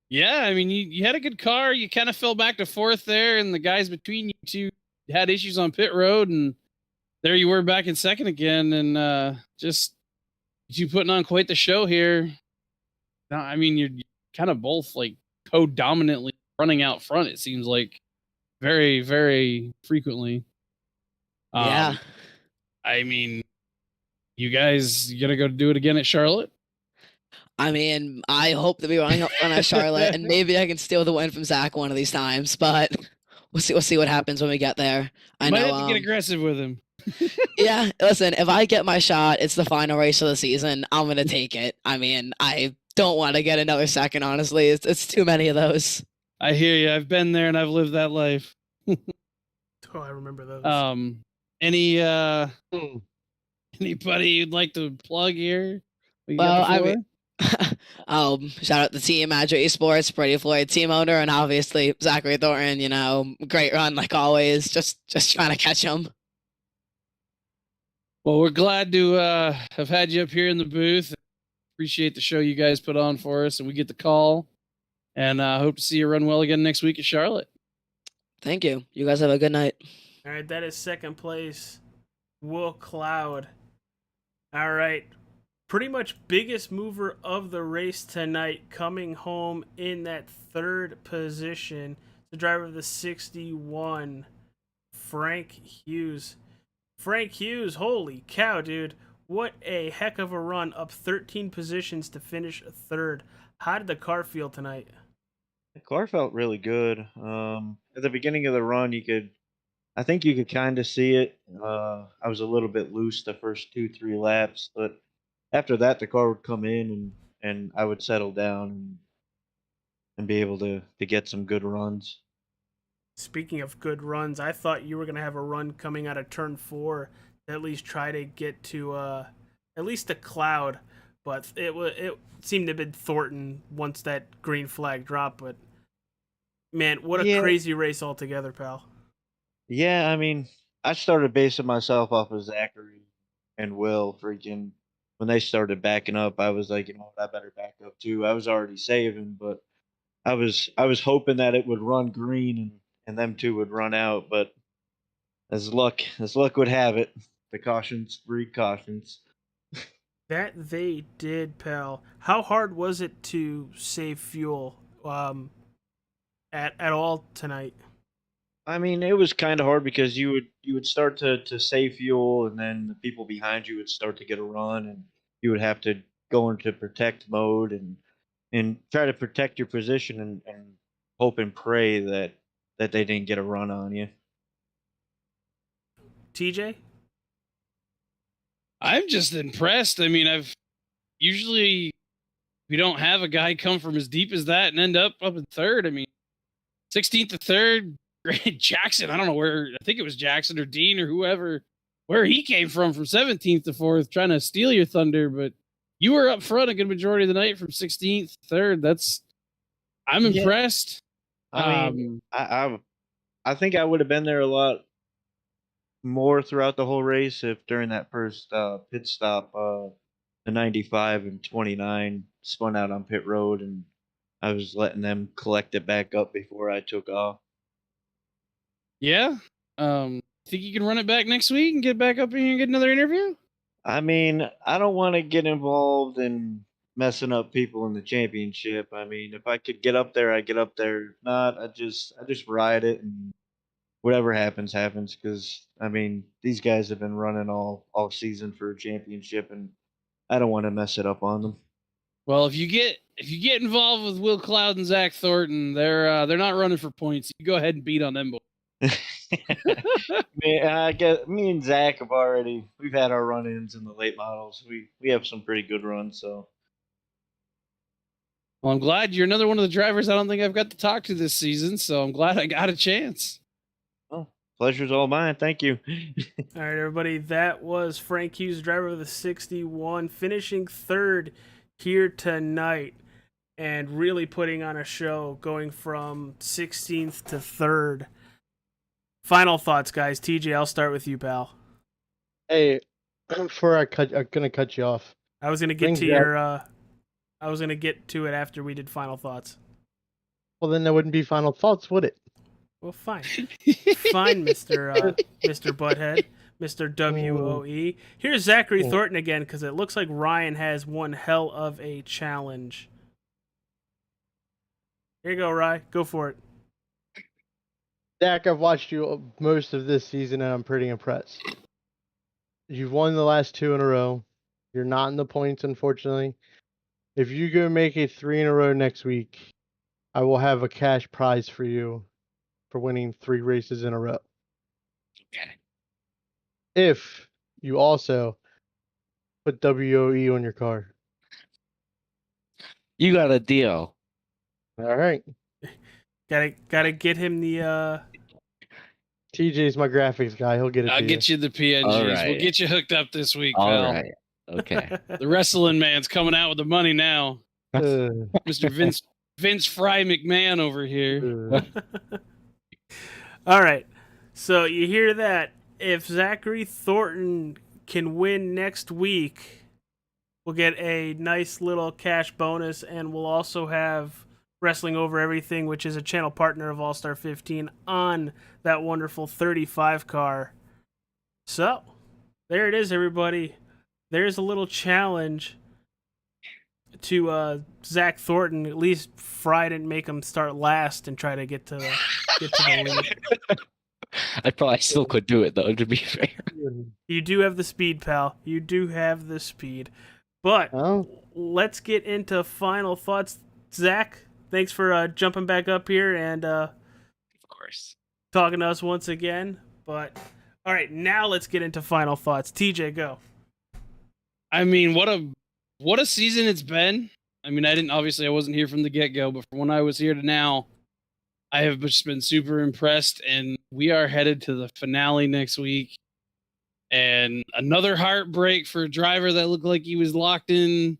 Yeah, I mean, you had a good car. You kind of fell back to fourth there, and the guys between you two had issues on pit road, and there you were back in second again, and just you putting on quite the show here. Now, I mean, you're kind of both like co-dominantly running out front, it seems like, very, very frequently. Yeah. I mean, you guys gonna go do it again at Charlotte? I mean, I hope to be running at Charlotte, and maybe I can steal the win from Zach one of these times. But we'll see. We'll see what happens when we get there. I Might know. have to get aggressive with him. Yeah, listen. If I get my shot, it's the final race of the season. I'm gonna take it. I mean, I don't want to get another second. Honestly, it's too many of those. I hear you. I've been there and I've lived that life. Oh, I remember those. Any anybody you'd like to plug here? Well, I mean, shout out the team, Madrid Esports, Brady Floyd, team owner, and obviously Zachary Thornton. You know, great run like always. Just trying to catch him. Well, we're glad to have had you up here in the booth. Appreciate the show you guys put on for us, and we get the call. And hope to see you run well again next week at Charlotte. Thank you. You guys have a good night. All right, that is second place, Will Cloud. All right, pretty much biggest mover of the race tonight, coming home in that third position, the driver of the 61, Frank Hughes. Frank Hughes, holy cow, dude. What a heck of a run, up 13 positions to finish third. How did the car feel tonight? The car felt really good. At the beginning of the run, I think you could kind of see it. I was a little bit loose the first 2-3 laps, but after that, the car would come in and I would settle down and be able to get some good runs. Speaking of good runs, I thought you were going to have a run coming out of turn 4 to at least try to get to at least a cloud, but it seemed to have been Thornton once that green flag dropped. But man, what a crazy race altogether, pal. Yeah, I mean, I started basing myself off of Zachary and Will. Freaking when they started backing up, I was like, you know what, I better back up too. I was already saving, but I was hoping that it would run green and them two would run out, but as luck would have it, the cautions breed cautions. That they did, pal. How hard was it to save fuel at all tonight? I mean, it was kind of hard because you would start to save fuel, and then the people behind you would start to get a run, and you would have to go into protect mode and try to protect your position and hope and pray that they didn't get a run on you. TJ? I'm just impressed. I mean, I've usually we don't have a guy come from as deep as that and end up in third. I mean, 16th to third, Jackson. I don't know where. I think it was Jackson or Dean or whoever, where he came from 17th to fourth, trying to steal your thunder. But you were up front a good majority of the night from 16th to third. I'm Yeah. impressed. I mean, I think I would have been there a lot more throughout the whole race if during that first pit stop, the 95 and 29 spun out on pit road, and I was letting them collect it back up before I took off. Yeah. Think you can run it back next week and get back up here and get another interview? I mean, I don't want to get involved in messing up people in the championship. I mean, if I could get up there, I get up there. If not, I just ride it, and whatever happens happens. Because I mean, these guys have been running all season for a championship, and I don't want to mess it up on them. Well, if you get involved with Will Cloud and Zach Thornton, they're not running for points. You go ahead and beat on them boys. Man, I guess me and Zach we've had our run-ins in the late models. We have some pretty good runs, so Well, I'm glad you're another one of the drivers I don't think I've got to talk to this season, so I'm glad I got a chance. pleasure's all mine. Thank you. All right, everybody. That was Frank Hughes, driver of the 61, finishing third here tonight and really putting on a show, going from 16th to third. Final thoughts, guys. TJ, I'll start with you, pal. Hey, before I'm gonna cut you off. I was gonna get to your. I was gonna get to it after we did final thoughts. Well, then there wouldn't be final thoughts, would it? Well, fine, fine, Mister Butthead, Mister WOE. Here's Zachary Thornton again, because it looks like Ryan has one hell of a challenge. Here you go, Ryan. Go for it. Dak, I've watched you most of this season, and I'm pretty impressed. You've won the last 2 in a row. You're not in the points, unfortunately. If you go make it 3 in a row next week, I will have a cash prize for you for winning 3 races in a row. Okay. If you also put WOE on your car. You got a deal. All right. Gotta get him the. TJ's my graphics guy. He'll get it. I'll get you the PNGs. All right. We'll get you hooked up this week, All pal. right. Okay. The wrestling man's coming out with the money now. Mr. Vince Fry McMahon over here. All right. So you hear that? If Zachary Thornton can win next week, we'll get a nice little cash bonus, and we'll also have Wrestling Over Everything, which is a channel partner of All-Star 15, on that wonderful 35 car. So, there it is, everybody. There's a little challenge to Zach Thornton. At least Fry didn't make him start last and try to get to the lead. I probably still could do it, though, to be fair. You do have the speed, pal. You do have the speed. But let's get into final thoughts. Zach, thanks for jumping back up here and of course, talking to us once again. But all right, now let's get into final thoughts. TJ, go. I mean, what a season it's been. I mean, I wasn't here from the get-go, but from when I was here to now, I have just been super impressed, and we are headed to the finale next week. And another heartbreak for a driver that looked like he was locked in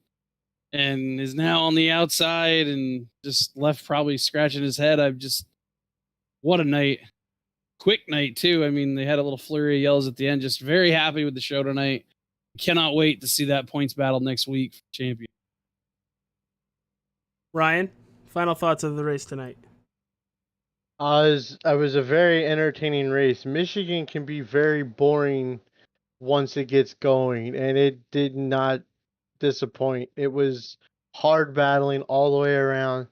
and is now on the outside and just left probably scratching his head. What a night. Quick night, too. I mean, they had a little flurry of yells at the end. Just very happy with the show tonight. Cannot wait to see that points battle next week for champion. Ryan, final thoughts of the race tonight. It was a very entertaining race. Michigan can be very boring once it gets going, and it did not disappoint. It was hard battling all the way around.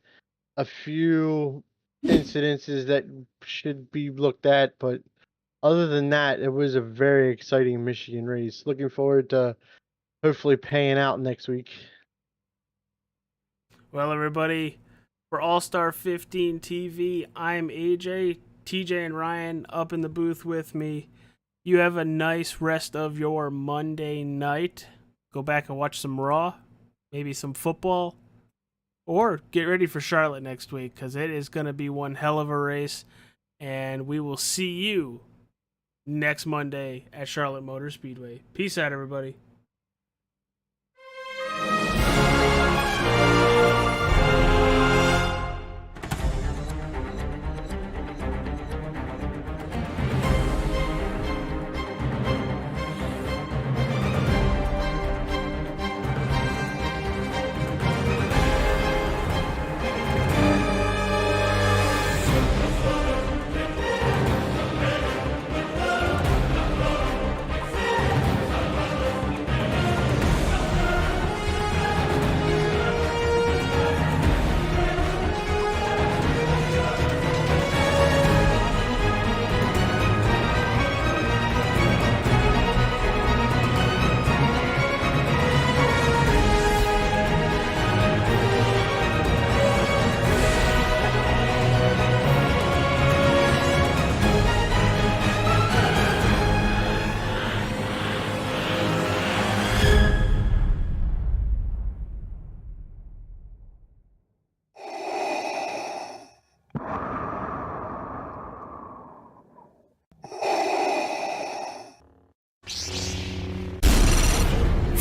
A few incidences that should be looked at, but other than that, it was a very exciting Michigan race. Looking forward to hopefully paying out next week. Well, everybody, for All Star 15 TV, I'm AJ, TJ, and Ryan up in the booth with me. You have a nice rest of your Monday night. Go back and watch some Raw, maybe some football, or get ready for Charlotte next week because it is going to be one hell of a race. And we will see you next Monday at Charlotte Motor Speedway. Peace out, everybody.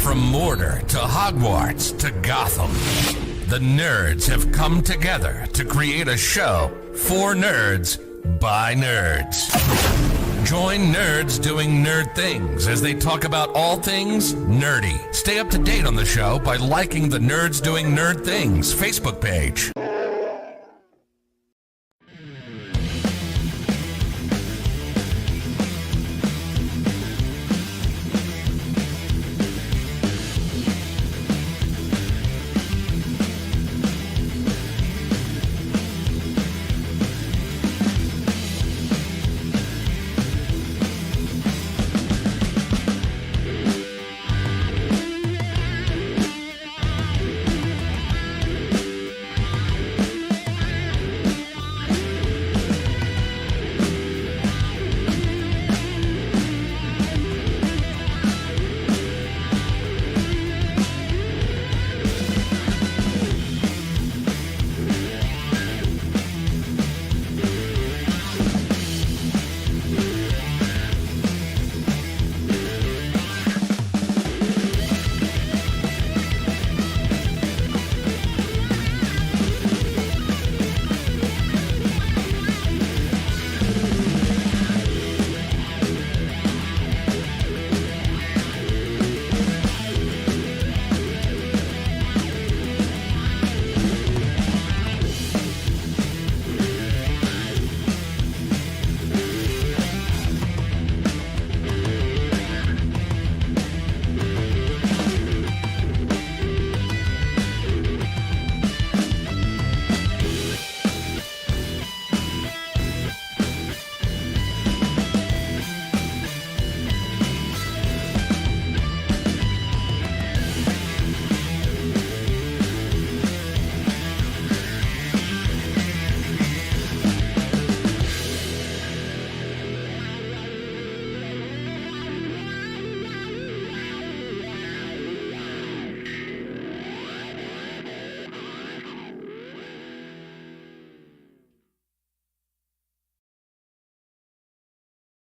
From Mordor to Hogwarts to Gotham, the nerds have come together to create a show for nerds by nerds. Join nerds doing nerd things as they talk about all things nerdy. Stay up to date on the show by liking the Nerds Doing Nerd Things Facebook page.